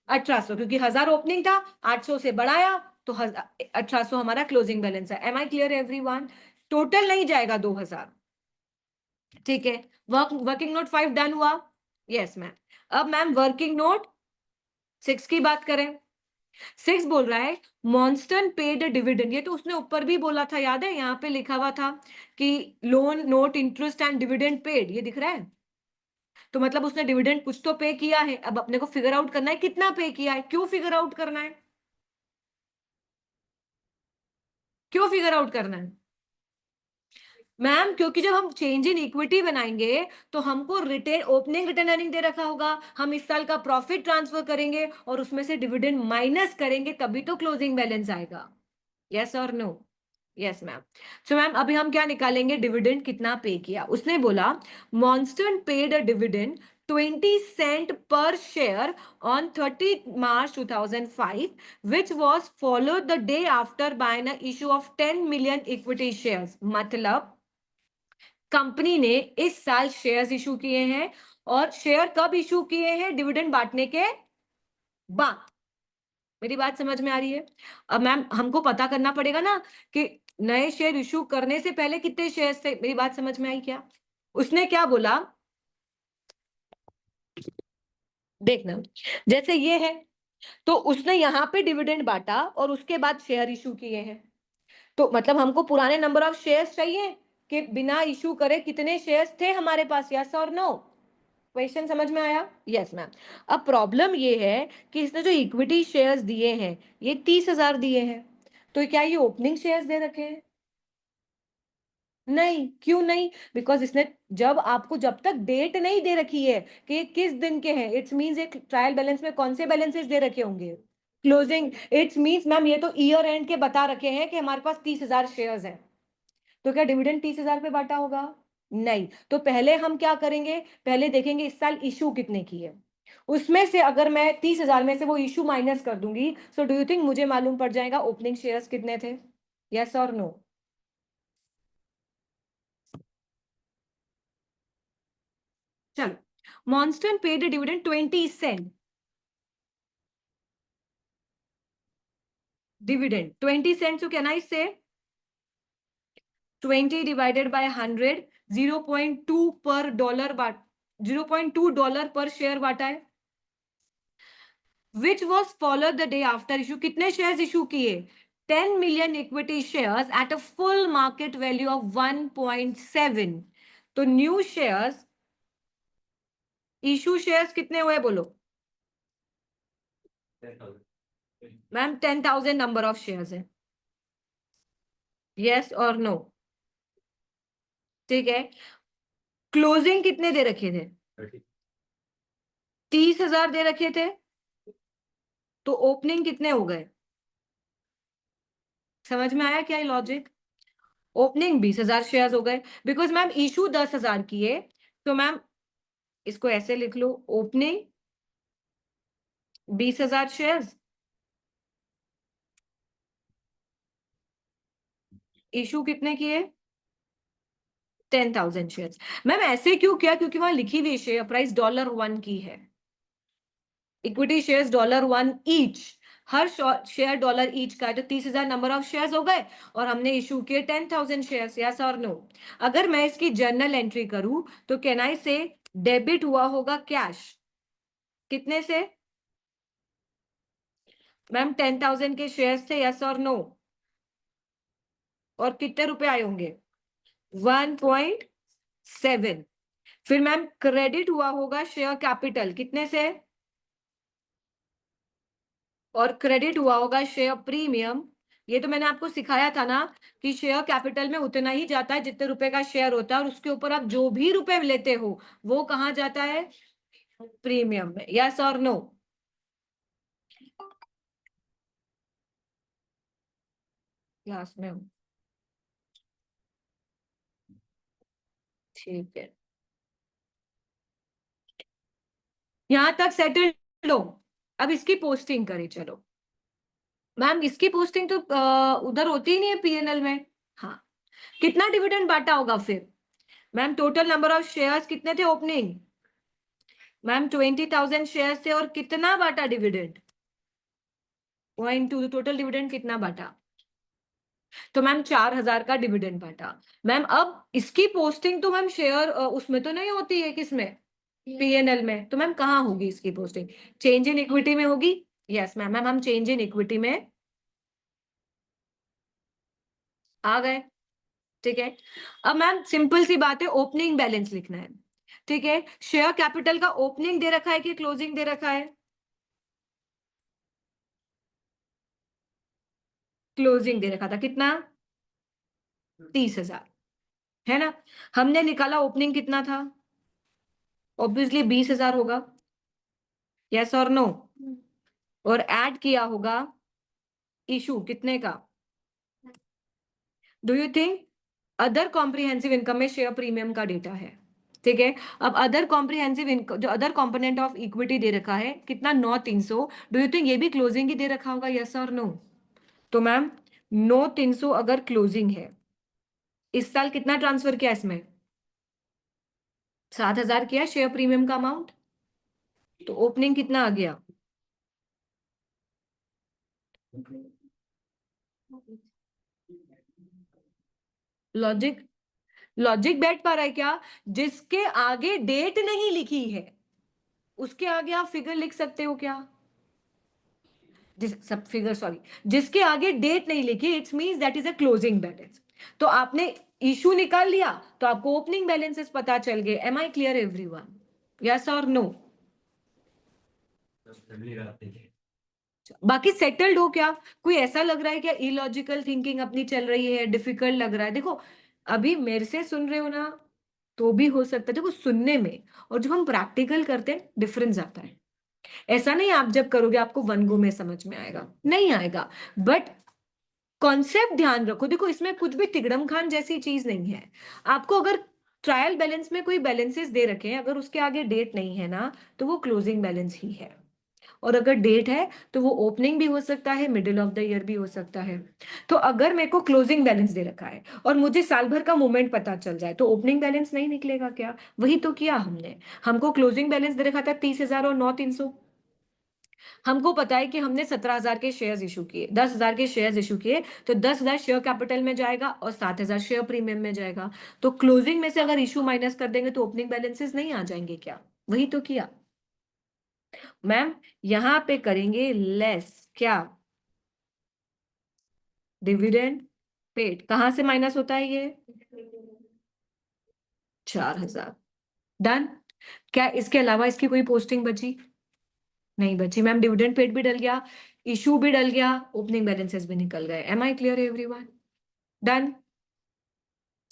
1800, क्योंकि 1000 ओपनिंग था, 800 से बढ़ाया तो 1800 हमारा क्लोजिंग बैलेंस है। Am I clear everyone? Total नहीं जाएगा 2000। ठीक है, वर्किंग नोट 5 डन हुआ, यस मैम। अब मैम वर्किंग नोट 6 की बात करें। 6 बोल रहा है मॉन्स्टन पेड डिविडेंड। ये तो उसने ऊपर भी बोला था, याद है? यहाँ पे लिखा हुआ था कि loan note interest and dividend paid, ये दिख रहा है। तो मतलब उसने डिविडेंड कुछ तो पे किया है, अब अपने को फिगर आउट करना है कितना पे किया है। क्यों फिगर आउट करना है? क्यों फिगर आउट करना है मैम? क्योंकि जब हम चेंज इन इक्विटी बनाएंगे तो हमको रिटेन ओपनिंग रिटर्न अर्निंग दे रखा होगा, हम इस साल का प्रॉफिट ट्रांसफर करेंगे और उसमें से डिविडेंड माइनस करेंगे, तभी तो क्लोजिंग बैलेंस आएगा, यस और no? Yes ma'am. So ma'am अभी हम क्या निकालेंगे? डिविडेंड कितना पे किया। उसने बोला मॉन्स्टन पेड अ डिविडेंड 20 सेंट पर share on 30 March 2005, which was followed the day after by an issue of 10 million equity shares। मतलब कंपनी ने इस साल शेयर्स इशू किए हैं, और शेयर कब इशू किए हैं? डिविडेंड बांटने के बाद। मेरी बात समझ में आ रही है? अब मैम हमको पता करना पड़ेगा ना कि नए शेयर इशू करने से पहले कितने शेयर्स थे। मेरी बात समझ में आई क्या? उसने क्या बोला देखना, जैसे ये है तो उसने यहाँ पे डिविडेंड बांटा और उसके बाद शेयर इशू किए हैं। तो मतलब हमको पुराने नंबर ऑफ शेयर्स चाहिए कि बिना इशू करे कितने शेयर्स थे हमारे पास, यस और नो? क्वेश्चन समझ में आया? Yes ma'am. अब प्रॉब्लम ये है कि इसने जो इक्विटी शेयर्स दिए हैं ये 30,000 दिए हैं, तो क्या ये ओपनिंग शेयर्स दे रखे हैं? नहीं। क्यों नहीं? बिकॉज इसने जब आपको जब तक डेट नहीं दे रखी है कि ये किस दिन के हैं, इट्स मींस एक ट्रायल बैलेंस में कौन से बैलेंसेस दे रखे होंगे? क्लोजिंग इट्स मीन्स मैम ये तो ईयर एंड के बता रखे हैं कि हमारे पास 30,000 शेयर्स हैं, तो क्या डिविडेंड 30,000 पे बांटा होगा? नहीं। तो पहले हम क्या करेंगे, पहले देखेंगे इस साल इशू कितने की है, उसमें से अगर मैं 30,000 में से वो इशू माइनस कर दूंगी, सो डू यू थिंक मुझे मालूम पड़ जाएगा ओपनिंग शेयर्स कितने थे? यस और नो? चलो, Monston paid dividend 20 cents, dividend 20 cents, so can I say 20 divided by 100, 0.2 per dollar बाट, 0.2 डॉलर पर शेयर बांटा है। Which was followed the day after issue, कितने शेयर्स इशू किए? 10 million equity shares at a full market value of 1.7। तो new shares, issue shares कितने हुए बोलो मैम? 10,000 नंबर ऑफ शेयर्स है। यस और नो? ठीक है। क्लोजिंग कितने दे रखे थे? 30,000 दे रखे थे, तो ओपनिंग कितने हो गए? समझ में आया क्या ये लॉजिक? ओपनिंग 20,000 शेयर्स हो गए, बिकॉज मैम इशू 10,000 की है, तो मैम इसको ऐसे लिख लो, ओपनिंग 20,000 शेयर्स, इशू कितने की है? 10,000 शेयर्स। मैम ऐसे क्यों किया? क्योंकि वहां लिखी हुई शेयर प्राइस $1 की है, इक्विटी शेयर्स $1 ईच, हर शेयर डॉलर ईच का है, तो 30,000 नंबर ऑफ शेयर्स हो गए, और हमने इशू किए 10,000 शेयर्स। यस और नो? अगर मैं इसकी जर्नल एंट्री करूं, तो कैन आई से डेबिट हुआ होगा कैश, कितने से? मैम 10,000 के शेयर्स थे, यस और नो? और कितने रुपए आए होंगे? 1.7। फिर मैम क्रेडिट हुआ होगा शेयर कैपिटल, कितने से? और क्रेडिट हुआ होगा शेयर प्रीमियम, ये तो मैंने आपको सिखाया था ना कि शेयर कैपिटल में उतना ही जाता है जितने रुपए का शेयर होता है, और उसके ऊपर आप जो भी रुपए लेते हो वो कहाँ जाता है? प्रीमियम में। यस और नो? क्लास में हूँ। ठीक है, यहां तक सेटल हो। अब इसकी पोस्टिंग करें, चलो। मैम इसकी पोस्टिंग तो उधर होती ही नहीं है पीएनएल में। हाँ, कितना डिविडेंड बांटा होगा फिर? Ma'am total number of shares कितने थे ओपनिंग? मैम 20,000 शेयर्स थे, और कितना बांटा डिविडेंड? 0.2। टोटल डिविडेंड कितना बांटा? तो मैम 4,000 का डिविडेंड बांटा। मैम अब इसकी पोस्टिंग तो मैम शेयर उसमें तो नहीं होती है, किसमें? पीएनएल में। तो मैम कहाँ होगी इसकी पोस्टिंग? चेंज इन इक्विटी में होगी। यस मैम, मैम हम चेंज इन इक्विटी में आ गए। ठीक है। अब मैम सिंपल सी बात है, ओपनिंग बैलेंस लिखना है। ठीक है, शेयर कैपिटल का ओपनिंग दे रखा है कि क्लोजिंग दे रखा है? क्लोजिंग दे रखा था, कितना? 30,000, है ना? हमने निकाला ओपनिंग कितना था, ऑब्वियसली 20,000 होगा। यस और नो? और ऐड किया होगा इशू कितने का? Do you think other comprehensive income में शेयर प्रीमियम का डेटा है? ठीक है। अब अदर कॉम्प्रिहेंसिव इनकम, जो अदर कंपोनेंट ऑफ इक्विटी दे रखा है कितना, 9,300, डू यू थिंक ये भी क्लोजिंग ही दे रखा होगा? यस और नो? तो मैम 9,300 अगर क्लोजिंग है, इस साल कितना ट्रांसफर किया इसमें? 7,000 किया शेयर प्रीमियम का अमाउंट, तो ओपनिंग कितना आ गया? लॉजिक, लॉजिक बैठ पा रहा है क्या? जिसके आगे डेट नहीं लिखी है उसके आगे आप फिगर लिख सकते हो क्या? सब फिगर, सॉरी, जिसके आगे डेट नहीं लिखी, it's means that is a closing balance. तो आपने इशू निकाल लिया, तो आपको ओपनिंग बैलेंसेस पता चल गए। Am I clear everyone? Yes और नो? बाकी सेटल्ड हो क्या? कोई ऐसा लग रहा है क्या इलॉजिकल थिंकिंग अपनी चल रही है, डिफिकल्ट लग रहा है? देखो, अभी मेरे से सुन रहे हो ना, तो भी हो सकता है, देखो सुनने में और जब हम प्रैक्टिकल करते हैं डिफरेंस आता है। ऐसा नहीं आप जब करोगे आपको वन गो में समझ में आएगा, नहीं आएगा, बट कॉन्सेप्ट ध्यान रखो। देखो इसमें कुछ भी तिगड़म खान जैसी चीज नहीं है। आपको अगर ट्रायल बैलेंस में कोई बैलेंसेस दे रखे हैं, अगर उसके आगे डेट नहीं है ना, तो वो क्लोजिंग बैलेंस ही है। और अगर डेट है तो वो ओपनिंग भी हो सकता है, मिडिल ऑफ द ईयर भी हो सकता है। तो अगर मेरे को क्लोजिंग बैलेंस दे रखा है और मुझे साल भर का मूवमेंट पता चल जाए, तो ओपनिंग बैलेंस नहीं निकलेगा क्या? वही तो किया हमने। हमको क्लोजिंग बैलेंस दे रखा था 30,000 और 9,300। हमको पता है कि हमने 17,000 के शेयर्स इशू किए, 10,000 के शेयर्स इशू किए, तो 10,000 शेयर कैपिटल में जाएगा और 7,000 शेयर प्रीमियम में जाएगा। तो क्लोजिंग में से अगर इशू माइनस कर देंगे तो ओपनिंग बैलेंसेस नहीं आ जाएंगे क्या? वही तो किया मैम। यहां पे करेंगे लेस क्या? Dividend paid. कहां से माइनस होता है ये? 4,000। डन। क्या इसके अलावा इसकी कोई पोस्टिंग बची? नहीं बची मैम। डिविडेंड पेड भी डल गया, इशू भी डल गया, ओपनिंग बैलेंसेस भी निकल गए। Am I clear everyone? Done.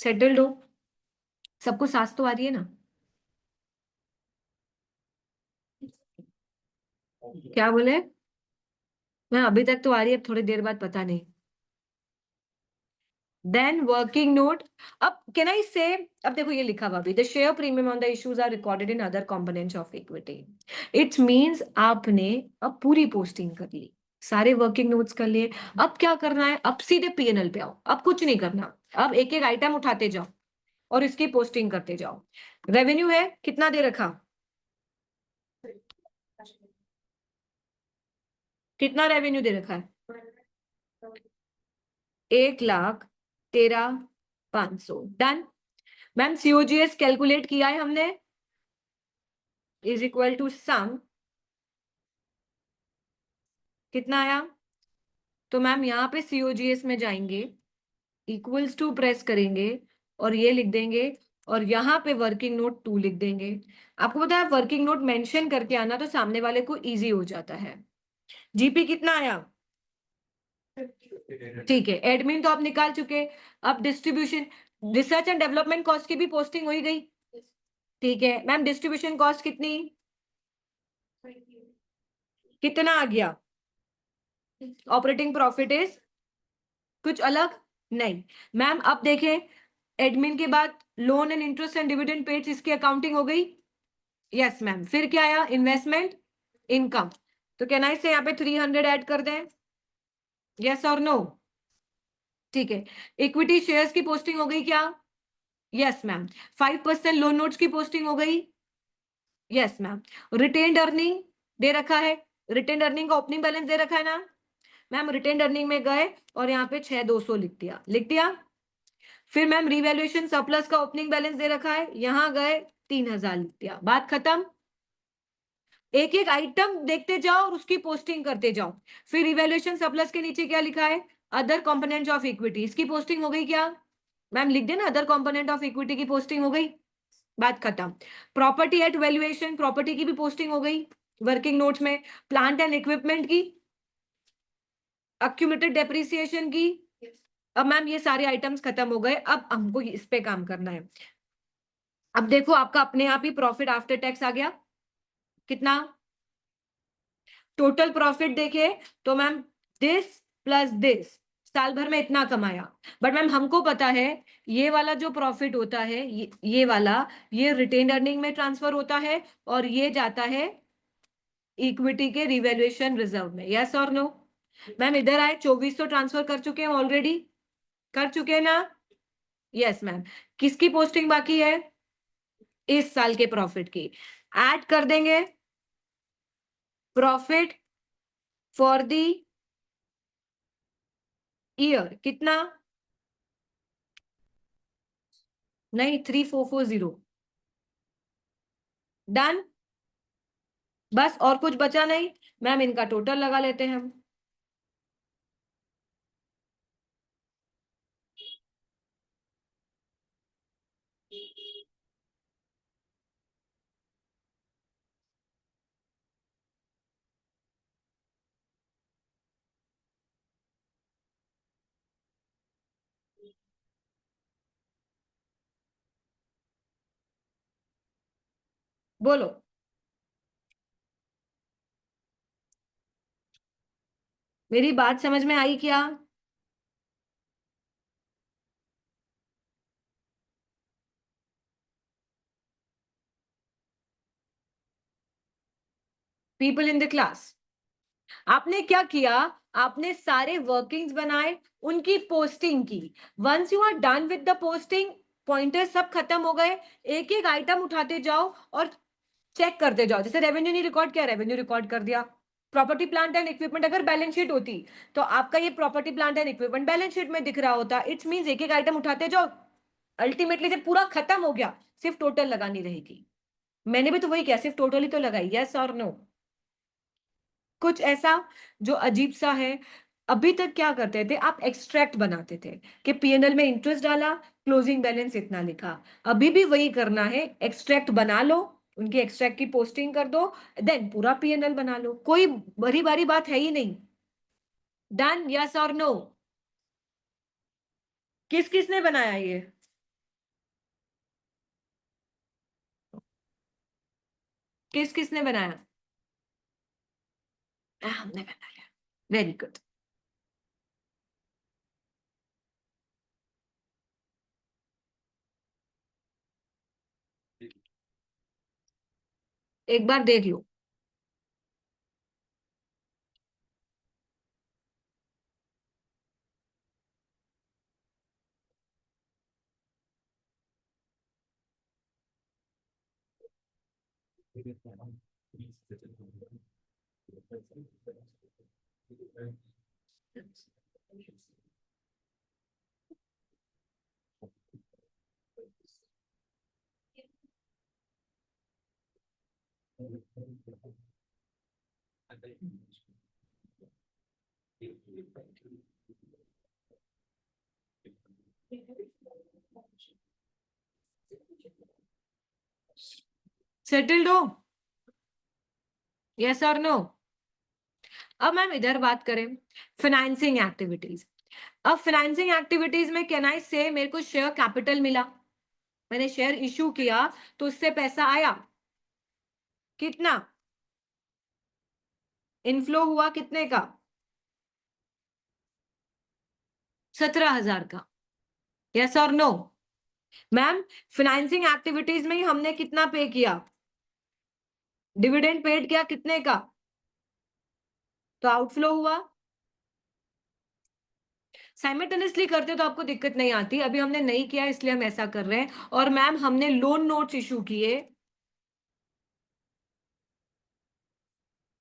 Settled हो? सबको सांस तो आ रही है ना? क्या बोले? मैं अभी तक तो आ रही है, अब थोड़ी देर बाद पता नहीं। Then working note. अब कैन आई से, अब देखो ये लिखा हुआ भी, the share premium on the issues are recorded in other components of equity. It's means आपने अब पूरी पोस्टिंग कर ली, सारे वर्किंग नोट्स कर लिए। अब क्या करना है? अब सीधे पीएनएल पे आओ, अब कुछ नहीं करना। अब एक एक आइटम उठाते जाओ और इसकी पोस्टिंग करते जाओ। रेवेन्यू है कितना दे रखा? कितना रेवेन्यू दे रखा है? 1,13,500। डन। मैम सीओजीएस कैलकुलेट किया है हमने, इज इक्वल टू सम। कितना आया? तो मैम यहाँ पे सीओजीएस में जाएंगे, इक्वल्स टू प्रेस करेंगे और ये लिख देंगे, और यहाँ पे वर्किंग नोट 2 लिख देंगे। आपको पता है वर्किंग नोट मेंशन करके आना तो सामने वाले को इजी हो जाता है। जीपी कितना आया? ठीक है, एडमिन तो आप निकाल चुके। अब distribution, research and development cost की भी पोस्टिंग हो ही गई। ठीक है मैम, डिस्ट्रीब्यूशन कॉस्ट कितनी? कितना आ गया? ऑपरेटिंग प्रॉफिट इज कुछ अलग नहीं। मैम अब देखें, एडमिन के बाद loan and interest and dividend paid, इसकी अकाउंटिंग हो गई। Yes ma'am. फिर क्या आया? Investment income. तो कैन आई से यहाँ पे 300 ऐड कर दें? यस और नो? ठीक है। इक्विटी शेयर्स की पोस्टिंग हो गई क्या? Yes ma'am. 5% लोन नोट्स की पोस्टिंग हो गई। Yes ma'am. रिटेन्ड अर्निंग दे रखा है, रिटेन्ड अर्निंग का ओपनिंग बैलेंस दे रखा है ना मैम। रिटेन्ड अर्निंग में गए और यहाँ पे 6,200 लिख दिया, लिख दिया। फिर मैम रिवैल्यूएशन सरप्लस का ओपनिंग बैलेंस दे रखा है, यहां गए 3,000 लिख दिया, बात खत्म। एक एक आइटम देखते जाओ और उसकी पोस्टिंग करते जाओ। फिर रिवैल्यूएशन सरप्लस के नीचे क्या लिखा है? अदर कंपोनेंट्स ऑफ इक्विटी, इसकी पोस्टिंग हो गई क्या? मैम लिख देना, अदर कंपोनेंट ऑफ इक्विटी की पोस्टिंग हो गई, बात खत्म। प्रॉपर्टी एट वैल्यूएशन, प्रॉपर्टी की भी पोस्टिंग हो गई वर्किंग नोट्स में। प्लांट एंड इक्विपमेंट की, अक्यूमुलेटेड डेप्रिसिएशन की। अब मैम ये सारे आइटम्स खत्म हो गए, अब हमको इस पे काम करना है। अब देखो आपका अपने आप ही प्रॉफिट आफ्टर टैक्स आ गया। कितना? टोटल प्रॉफिट देखे तो मैम दिस प्लस दिस, साल भर में इतना कमाया। बट मैम हमको पता है ये वाला जो प्रॉफिट होता है, ये वाला, ये रिटेन अर्निंग में ट्रांसफर होता है और ये जाता है इक्विटी के रिवैल्यूएशन रिजर्व में। यस और नो? मैम इधर आए, 2400 ट्रांसफर कर चुके हैं ऑलरेडी, कर चुके हैं ना? Yes ma'am. किसकी पोस्टिंग बाकी है? इस साल के प्रॉफिट की। ऐड कर देंगे प्रॉफिट फॉर दी ईयर। कितना? नहीं, 3,440। डन। बस और कुछ बचा नहीं मैम, इनका टोटल लगा लेते हैं हम। बोलो। मेरी बात समझ में आई क्या? पीपल इन द क्लास, आपने क्या किया? आपने सारे वर्किंग्स बनाए, उनकी पोस्टिंग की। Once you are done with the posting, pointer सब खत्म हो गए, एक एक आइटम उठाते जाओ और चेक करते जाओ। जैसे रेवेन्यू नहीं रिकॉर्ड किया, रेवेन्यू रिकॉर्ड कर दिया। प्रॉपर्टी प्लांट एंड इक्विपमेंट अगर बैलेंस शीट होती तो आपका ये property plant and equipment balance sheet में दिख रहा होता। इट्स मींस एक एक आइटम उठाते जाओ, अल्टीमेटली जब पूरा खत्म हो गया सिर्फ टोटल लगानी रहेगी। मैंने भी तो वही किया, सिर्फ टोटल ही तो लगाई। यस और नो? कुछ ऐसा जो अजीब सा है? अभी तक क्या करते थे आप? एक्सट्रैक्ट बनाते थे कि पीएनएल में इंटरेस्ट डाला, क्लोजिंग बैलेंस इतना लिखा। अभी भी वही करना है, एक्सट्रैक्ट बना लो, उनकी एक्सट्रैक्ट की पोस्टिंग कर दो, देन पूरा पीएनएल बना लो। कोई बड़ी बारी बात है ही नहीं। डन? यस और नो? किस किसने बनाया ये? किस किसने बनाया? हमने बनाया। Very good. एक बार देख लो। सेटल्ड हो? यस और नो? अब मैम इधर बात करें, फाइनेंसिंग एक्टिविटीज। अब फाइनेंसिंग एक्टिविटीज में कैन आई से मेरे को शेयर कैपिटल मिला, मैंने शेयर इशू किया तो उससे पैसा आया। कितना इनफ्लो हुआ? कितने का? 17,000 का। यस और नो? मैम फाइनेंसिंग एक्टिविटीज में ही हमने कितना पे किया? डिविडेंड पेड किया कितने का? तो आउटफ्लो हुआ। साइमल्टेनियसली करते तो आपको दिक्कत नहीं आती, अभी हमने नहीं किया इसलिए हम ऐसा कर रहे हैं। और मैम हमने लोन नोट्स इशू किए,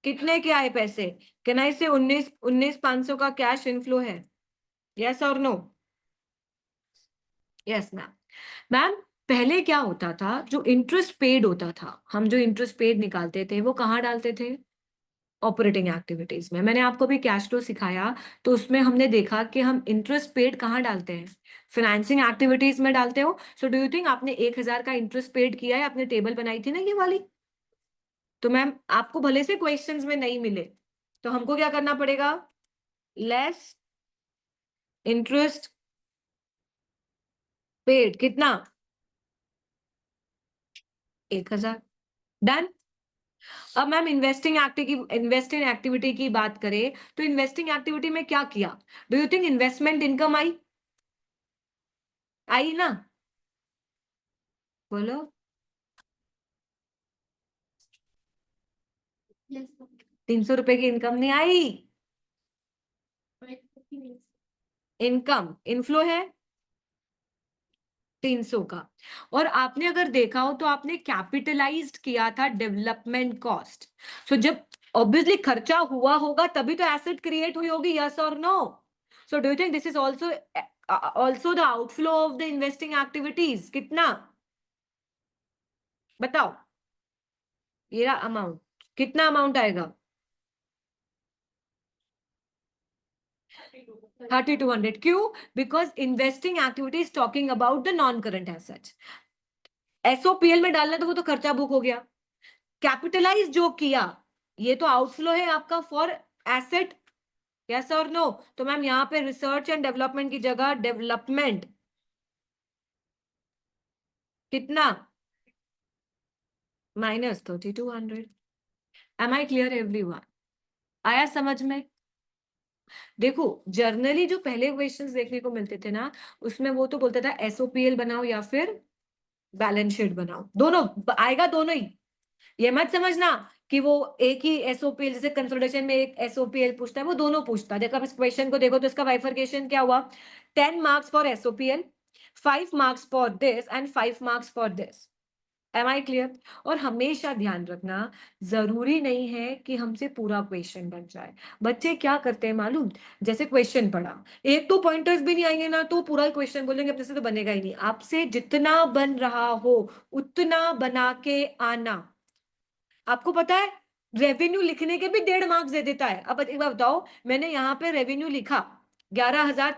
कितने के आए पैसे? कैन आई से 19,500 का कैश इनफ्लो है। यस और नो? Yes ma'am. मैम पहले क्या होता था, जो इंटरेस्ट पेड होता था, हम जो इंटरेस्ट पेड निकालते थे वो कहाँ डालते थे? ऑपरेटिंग एक्टिविटीज में। मैंने आपको भी कैश फ्लो सिखाया तो उसमें हमने देखा कि हम इंटरेस्ट पेड कहाँ डालते हैं? फाइनेंसिंग एक्टिविटीज में डालते हो। सो डू यू थिंक आपने 1,000 का इंटरेस्ट पेड किया है? आपने टेबल बनाई थी ना ये वाली। तो मैम आपको भले से क्वेश्चंस में नहीं मिले तो हमको क्या करना पड़ेगा? लेस इंटरेस्ट पेड कितना? 1,000। डन। अब मैम इन्वेस्टिंग एक्टिविटी की बात करें तो इन्वेस्टिंग एक्टिविटी में क्या किया? Do you think investment income आई? आई ना? बोलो। 300 रुपए की इनकम नहीं आई। इनकम इनफ्लो है 300 का। और आपने अगर देखा हो तो आपने कैपिटलाइज्ड किया था डेवलपमेंट कॉस्ट। सो जब ऑब्वियसली खर्चा हुआ होगा तभी तो एसेट क्रिएट हुई होगी। यस और no? So do you think this is also the outflow of the investing activities? कितना बताओ? ये अमाउंट, कितना अमाउंट आएगा? 3,200। क्यों? Because investing activities talking about the non current assets. SOPL में डालना तो वो तो खर्चा बुक हो गया। कैपिटलाइज जो किया ये तो आउटफ्लो है आपका फॉर एसेट। यस और नो? तो मैम यहाँ पे रिसर्च एंड डेवलपमेंट की जगह डेवलपमेंट कितना? -3,200। Am I clear everyone? आया समझ में? देखो, जर्नली जो पहले क्वेश्चंस देखने को मिलते थे ना, उसमें वो तो बोलता था एसओपीएल बनाओ या फिर बैलेंस शीट बनाओ, दोनों आएगा, दोनों ही। ये मत समझना कि वो एक ही एसओपीएल, जैसे कंसोलिडेशन में एक एसओपीएल पूछता है, वो दोनों पूछता है। देखो, अब इस क्वेश्चन को देखो तो इसका बाइफरकेशन क्या हुआ, 10 marks for SOPL, 5 marks for this and 5 marks for this. Am I clear? और हमेशा ध्यान रखना, जरूरी नहीं है कि हमसे पूरा क्वेश्चन बन जाए। बच्चे क्या करते हैं मालूम, जैसे क्वेश्चन पढ़ा, एक तो पॉइंटर्स भी नहीं आएंगे ना, तो पूरा क्वेश्चन बोलेंगे अपने से तो बनेगा ही नहीं। आपसे जितना बन रहा हो उतना बना के आना। आपको पता है, रेवेन्यू लिखने के भी 1.5 मार्क्स दे देता है। अब एक बार बताओ, मैंने यहाँ पे रेवेन्यू लिखा 11,000,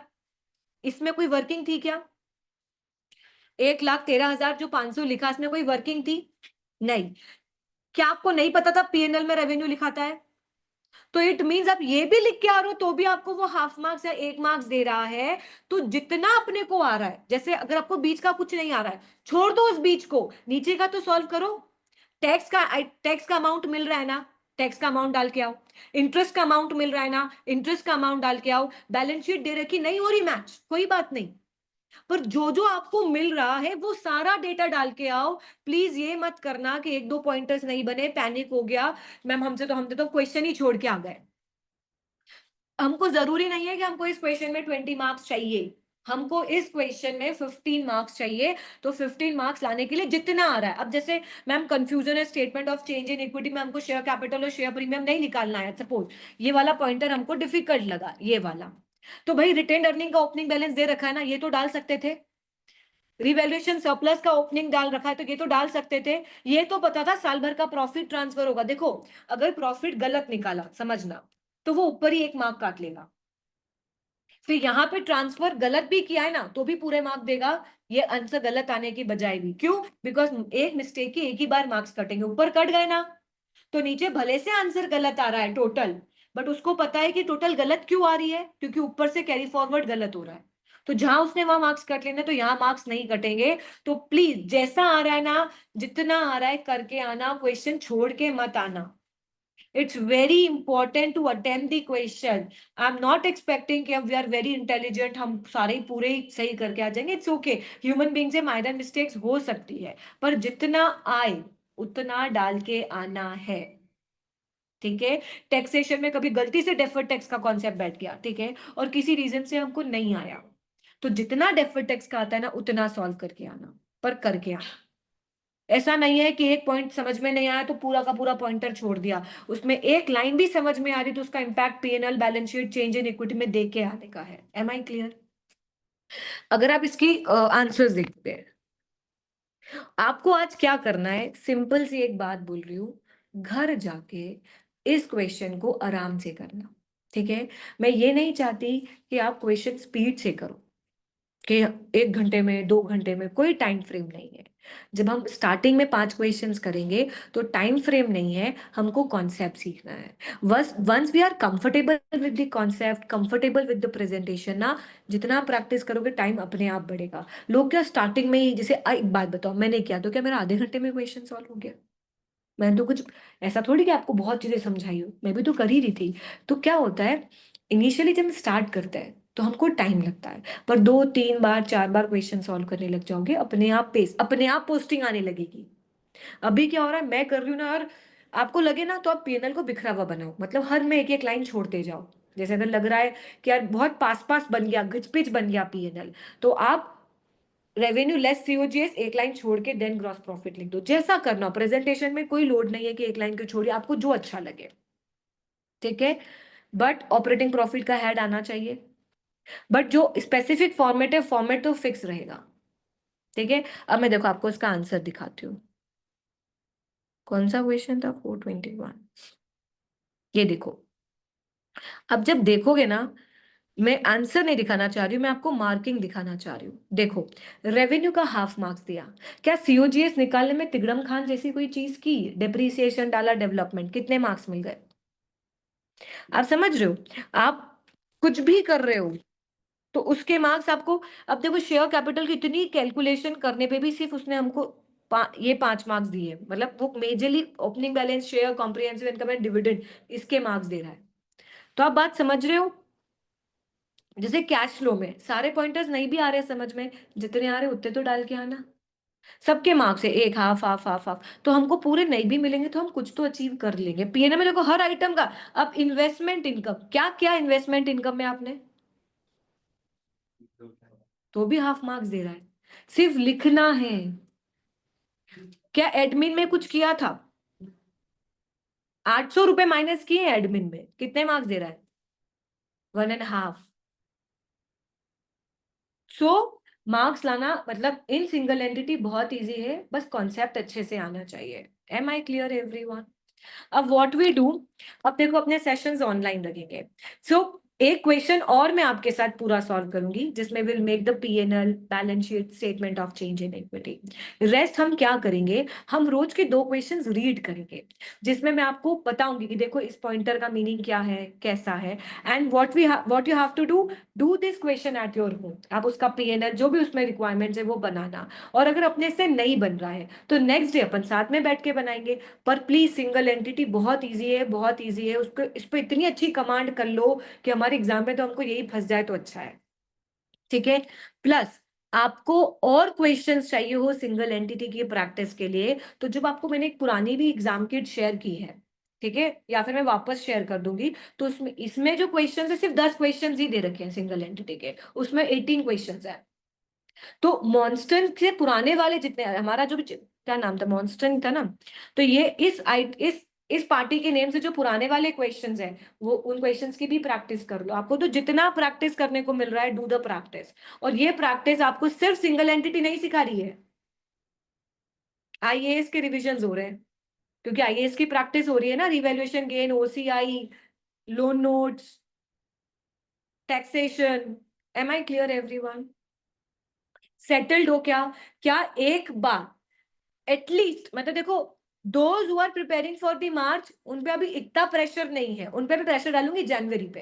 इसमें कोई वर्किंग थी क्या? 1,13,000 जो 500 लिखा, इसमें कोई वर्किंग थी? नहीं। क्या आपको नहीं पता था पीएनएल में रेवेन्यू लिखाता है? तो इट मींस आप ये भी लिख के आ रहे हो तो भी आपको वो हाफ मार्क्स या 1 मार्क्स दे रहा है। तो जितना अपने को आ रहा है, जैसे अगर आपको बीच का कुछ नहीं आ रहा है, छोड़ दो उस बीच को, नीचे का तो सॉल्व करो। टैक्स का अमाउंट मिल रहा है ना, टैक्स का अमाउंट डाल के आओ। इंटरेस्ट का अमाउंट मिल रहा है ना, इंटरेस्ट का अमाउंट डाल के आओ। बैलेंस शीट दे रखी, नहीं हो रही मैच, कोई बात नहीं, पर जो जो आपको मिल रहा है वो सारा डेटा डाल के आओ। प्लीज ये मत करना कि एक दो पॉइंटर्स नहीं बने, पैनिक हो गया, मैम हमसे तो क्वेश्चन ही छोड़ के आ गए। हमको जरूरी नहीं है कि हमको इस क्वेश्चन में 20 मार्क्स चाहिए, हमको इस क्वेश्चन में 15 मार्क्स चाहिए। तो 15 मार्क्स लाने के लिए जितना आ रहा है, अब जैसे मैम कंफ्यूजन है, statement of change in equity में हमको शेयर कैपिटल और शेयर प्रीमियम नहीं निकालना है, सपोज ये वाला पॉइंटर हमको डिफिकल्ट लगा, ये वाला, तो भाई रिटेन अर्निंग का ओपनिंग बैलेंस दे रखा है ना, ये तो डाल सकते थे। रिवैल्यूएशन सरप्लस का ओपनिंग डाल रखा है, तो ये तो डाल सकते थे। ये तो पता था साल भर का प्रॉफिट ट्रांसफर होगा। देखो, अगर प्रॉफिट गलत निकाला, समझना, तो वो ऊपर ही 1 मार्क काट लेगा। फिर यहाँ पे ट्रांसफर गलत भी किया है ना, तो भी पूरे मार्क देगा। ये आंसर गलत आने की बजाय भी, क्यों? बिकॉज एक मिस्टेक की एक ही बार मार्क्स कटेंगे, ऊपर कट गए ना, तो नीचे भले से आंसर गलत आ रहा है टोटल, बट उसको पता है कि टोटल गलत क्यों आ रही है, क्योंकि ऊपर से कैरी फॉरवर्ड गलत हो रहा है। तो जहां उसने वहां मार्क्स कट लेने, तो यहाँ मार्क्स नहीं कटेंगे। तो प्लीज जैसा आ रहा है ना, जितना आ रहा है करके आना, क्वेश्चन छोड़ के मत आना। It's very important to attempt the question. I'm not expecting कि we are very intelligent, हम सारे ही पूरे ही सही करके आ जाएंगे। It's okay. Human being से minor mistakes हो सकती है, पर जितना आए उतना डाल के आना है। ठीक है? टैक्सेशन में कभी गलती से डेफर्ड टैक्स का कॉन्सेप्ट बैठ गया, ठीक है, और किसी रीजन से हमको नहीं आया, तो जितना डेफर्ड टैक्स का आता है ना, उतना सॉल्व करके आना, पर करके आना। ऐसा नहीं है कि एक पॉइंट समझ में नहीं आया तो पूरा का पूरा पॉइंटर छोड़ दिया, उसमें एक लाइन भी समझ में आ रही तो उसका impact PNL, balance sheet, change in equity में देख के आने का है। Am I clear? अगर आप इसकी आंसर्स देखते हैं, आपको आज क्या करना है, सिंपल सी एक बात बोल रही हूँ, घर जाके इस क्वेश्चन को आराम से करना। ठीक है? मैं ये नहीं चाहती कि आप क्वेश्चन स्पीड से करो, कि 1 घंटे में, 2 घंटे में, कोई टाइम फ्रेम नहीं है। जब हम स्टार्टिंग में 5 क्वेश्चंस करेंगे तो टाइम फ्रेम नहीं है, हमको कॉन्सेप्ट सीखना है। Once we are comfortable with the concept, comfortable with the presentation ना, जितना आप प्रैक्टिस करोगे टाइम अपने आप बढ़ेगा। लोग क्या स्टार्टिंग में ही, जैसे एक बात बताओ, मैंने किया तो क्या मेरा आधे घंटे में क्वेश्चन सॉल्व हो गया? मैंने तो कुछ ऐसा थोड़ी कि आपको बहुत चीजें समझाई हो, मैं भी तो कर ही रही थी। तो क्या होता है, इनिशियली जब हम स्टार्ट करते हैं तो हमको टाइम लगता है, पर 2 3 बार 4 बार क्वेश्चन सॉल्व करने लग जाओगे, अपने आप पेस, अपने आप पोस्टिंग आने लगेगी। अभी क्या हो रहा है, मैं कर रही हूँ ना, और आपको लगे ना तो आप पीएनएल को बिखरा हुआ बनाओ, मतलब हर में एक एक लाइन छोड़ते जाओ। जैसे अगर लग रहा है कि यार बहुत पास पास बन गया, घिचपिच बन गया पीएनएल, तो आप रेवेन्यू लेस सीओजीएस एक लाइन छोड़ के देन ग्रॉस प्रॉफिट लिख दो। जैसा करना, प्रेजेंटेशन में कोई लोड नहीं है कि एक लाइन क्यों छोड़िए, आपको जो अच्छा लगे। ठीक है? बट ऑपरेटिंग प्रॉफिट का हेड आना चाहिए, बट जो स्पेसिफिक फॉर्मेट है, फॉर्मेट तो फिक्स रहेगा। ठीक है? अब मैं देखो आपको इसका आंसर दिखाती हूँ। कौन सा क्वेश्चन था? 421। ये देखो, अब जब देखोगे ना, मैं आंसर नहीं दिखाना चाह रही हूँ, मैं आपको मार्किंग दिखाना चाह रही हूँ। देखो, रेवेन्यू का हाफ मार्क्स दिया, क्या सीओजीएस निकालने में तिगड़म खान जैसी कोई चीज की, डेप्रिसिएशन डाला, डेवलपमेंट, कितने मार्क्स मिल गए? आप समझ रहे हो? आप कुछ भी कर रहे हो तो उसके मार्क्स आपको, अब देखो शेयर कैपिटल की इतनी कैलकुलेशन करने पे भी सिर्फ उसने हमको ये 5 मार्क्स दिए, मतलब वो majorly opening balance, share, comprehensive income and dividend, इसके मार्क्स दे रहा है। तो आप बात समझ रहे हो? जैसे कैश फ्लो में सारे पॉइंटर्स नहीं भी आ रहे समझ में, जितने आ रहे उतने तो डाल के आना। सबके मार्क्स है एक, हाफ हाफ हाफ हाफ, तो हमको पूरे नहीं भी मिलेंगे तो हम कुछ तो अचीव कर लेंगे। पीएनए में देखो हर आइटम का। अब इन्वेस्टमेंट इनकम, क्या क्या इन्वेस्टमेंट इनकम में आपने, तो भी हाफ मार्क्स दे रहा है। सिर्फ लिखना है। क्या एडमिन में कुछ किया था, 800 रुपए माइनस किए एडमिन में, कितने मार्क्स दे रहा है, 1.5। सो मार्क्स लाना मतलब इन सिंगल एंटिटी बहुत इजी है, बस कॉन्सेप्ट अच्छे से आना चाहिए। Am I clear everyone? अब व्हाट वी डू, अब देखो अपने सेशंस ऑनलाइन रखेंगे। सो एक क्वेश्चन और मैं आपके साथ पूरा सॉल्व करूंगी जिसमें will make the PNL, balance sheet, statement of change in equity. Rest हम क्या करेंगे, हम रोज के 2 क्वेश्चंस रीड करेंगे जिसमें मैं आपको बताऊंगी कि देखो इस पॉइंटर का मीनिंग क्या है, कैसा है, and what you have to do this question at your home. आप उसका पीएनएल जो भी उसमें रिक्वायरमेंट्स है वो बनाना, और अगर अपने से नहीं बन रहा है तो नेक्स्ट डे अपन साथ में बैठ के बनाएंगे। पर प्लीज सिंगल एंटिटी बहुत इजी है, बहुत इजी है, उसको इस पे इतनी अच्छी कमांड कर लो कि हमारे एग्जाम में तो हमको यही फंस जाए तो अच्छा है। ठीक है, प्लस आपको और क्वेश्चंस चाहिए हो सिंगल एंटिटी की प्रैक्टिस के लिए, तो जब आपको मैंने एक पुरानी भी एग्जाम किट शेयर की है, ठीक है, या फिर मैं वापस शेयर कर दूंगी, तो उसमें इसमें जो क्वेश्चंस है सिर्फ 10 क्वेश्चंस ही दे रखे हैं सिंगल एंटिटी के, उसमें 18 क्वेश्चंस है। तो मॉन्स्टन से पुराने वाले जितने, हमारा जो भी क्या नाम था, मॉन्स्टन था ना, तो ये इस पार्टी के नेम से जो पुराने वाले क्वेश्चंस हैं वो उन क्वेश्चंस की भी प्रैक्टिस कर लो। आपको तो जितना प्रैक्टिस करने को मिल रहा है, डू द प्रैक्टिस। और ये प्रैक्टिस आपको सिर्फ सिंगल एंटिटी नहीं सिखा रही है, आईएएस के रिविजन हो रहे हैं, क्योंकि आईएएस की प्रैक्टिस हो रही है ना, revaluation gain, OCI, loan notes, taxation. Am I clear everyone? Settled हो क्या? क्या एक बार एटलीस्ट, मतलब देखो, those who are preparing for the March उन पे अभी इतना प्रेशर नहीं है, उन पे भी प्रेशर डालूंगी जनवरी पे,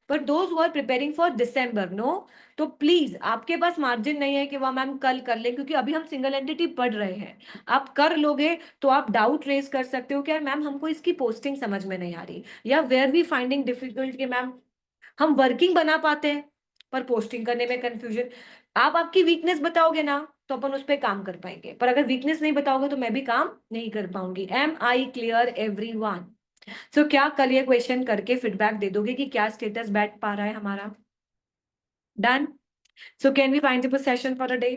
पर those who are preparing for December, no, तो प्लीज आपके पास मार्जिन नहीं है कि वह मैम कल कर ले, क्योंकि अभी हम सिंगल एंटिटी पढ़ रहे हैं। आप कर लोगे तो आप डाउट रेज कर सकते हो कि यार मैम हमको इसकी पोस्टिंग समझ में नहीं आ रही, या वेयर वी फाइंडिंग डिफिकल्ट कि मैम हम वर्किंग बना पाते हैं पर पोस्टिंग करने में कंफ्यूजन। आप आपकी वीकनेस बताओगे ना तो अपन उस पर काम कर पाएंगे, पर अगर वीकनेस नहीं बताओगे तो मैं भी काम नहीं कर पाऊंगी। Am I clear everyone? So क्या कल ये क्वेश्चन करके फीडबैक दे दोगे कि क्या स्टेटस बैठ पा रहा है हमारा? Done. So can we find the session for a day?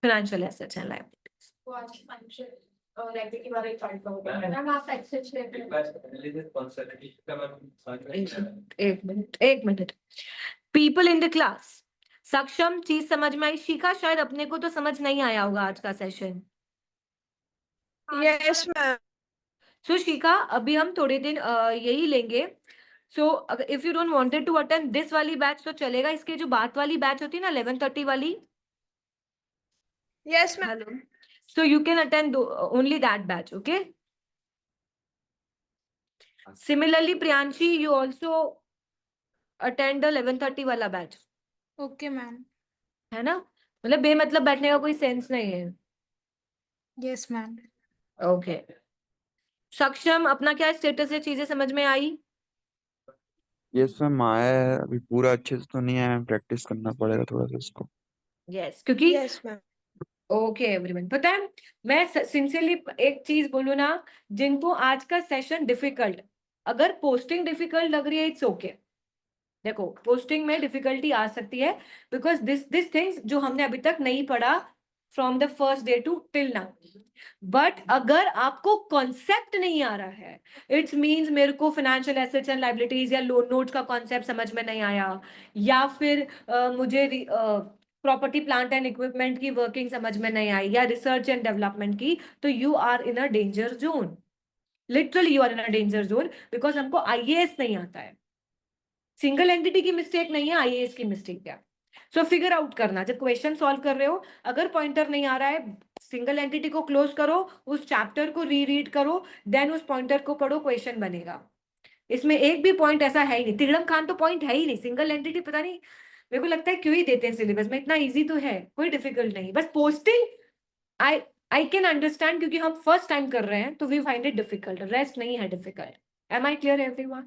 Financial assets and liabilities. एक मिनट। पीपल इन द क्लास, सक्षम चीज समझ में आई? शिखा शायद अपने को तो समझ नहीं आया होगा आज का session. Yes ma'am. So Shikha अभी हम थोड़े दिन यही लेंगे। सो अगर if you don't wanted to attend this वाली बैच तो चलेगा, इसके जो बात वाली बैच होती है ना 11:30 वाली। Yes ma'am. Hello, so you can attend only that batch, okay? Similarly Priyanshi, you also attend the 11:30 वाला बैच, ओके मैम। है ना? मतलब बेमतलब बैठने का कोई सेंस नहीं है। Yes ma'am. ओके, सक्षम अपना क्या स्टेटस है, चीजें समझ में आई? यस मैम आया है, अभी पूरा अच्छे से तो नहीं आया, प्रैक्टिस करना पड़ेगा थोड़ा सा इसको। यस, क्योंकि यस मैम। ओके एवरीवन, पता है मैं सिंसियरली एक चीज बोलूं ना, जिनको आज का सेशन डिफिकल्ट, अगर पोस्टिंग डिफिकल्ट लग रही है इट्स ओके। देखो पोस्टिंग में डिफिकल्टी आ सकती है बिकॉज दिस थिंग्स जो हमने अभी तक नहीं पढ़ा from the first day to till now. But अगर आपको कॉन्सेप्ट नहीं आ रहा है, इट्स मीन्स मेरे को फाइनेंशियल एसेट्स एंड लायबिलिटीज या लोन नोट्स का कॉन्सेप्ट समझ में नहीं आया, या फिर मुझे प्रॉपर्टी प्लांट एंड इक्विपमेंट की वर्किंग समझ में नहीं आई, या रिसर्च एंड डेवलपमेंट की, तो you are in a danger zone. Literally you are in a danger zone, because हमको आईएएस नहीं आता है। सिंगल एंटिटी की मिस्टेक नहीं है, आईएएस की मिस्टेक है। सो फिगर आउट करना, जब क्वेश्चन सॉल्व कर रहे हो, अगर पॉइंटर नहीं आ रहा है, सिंगल एंटिटी को क्लोज करो, उस चैप्टर को रीरीड करो, देन उस पॉइंटर को पढ़ो, क्वेश्चन बनेगा। इसमें एक भी पॉइंट ऐसा है ही नहीं, तिगड़म खान तो पॉइंट है ही नहीं, सिंगल एंटिटी पता नहीं मेरे को लगता है क्यों ही देते हैं सिलेबस में, इतना इजी तो है, कोई डिफिकल्ट नहीं, बस posting. I I can understand क्योंकि हम फर्स्ट टाइम कर रहे हैं तो we find it difficult, rest नहीं है difficult. Am I clear everyone?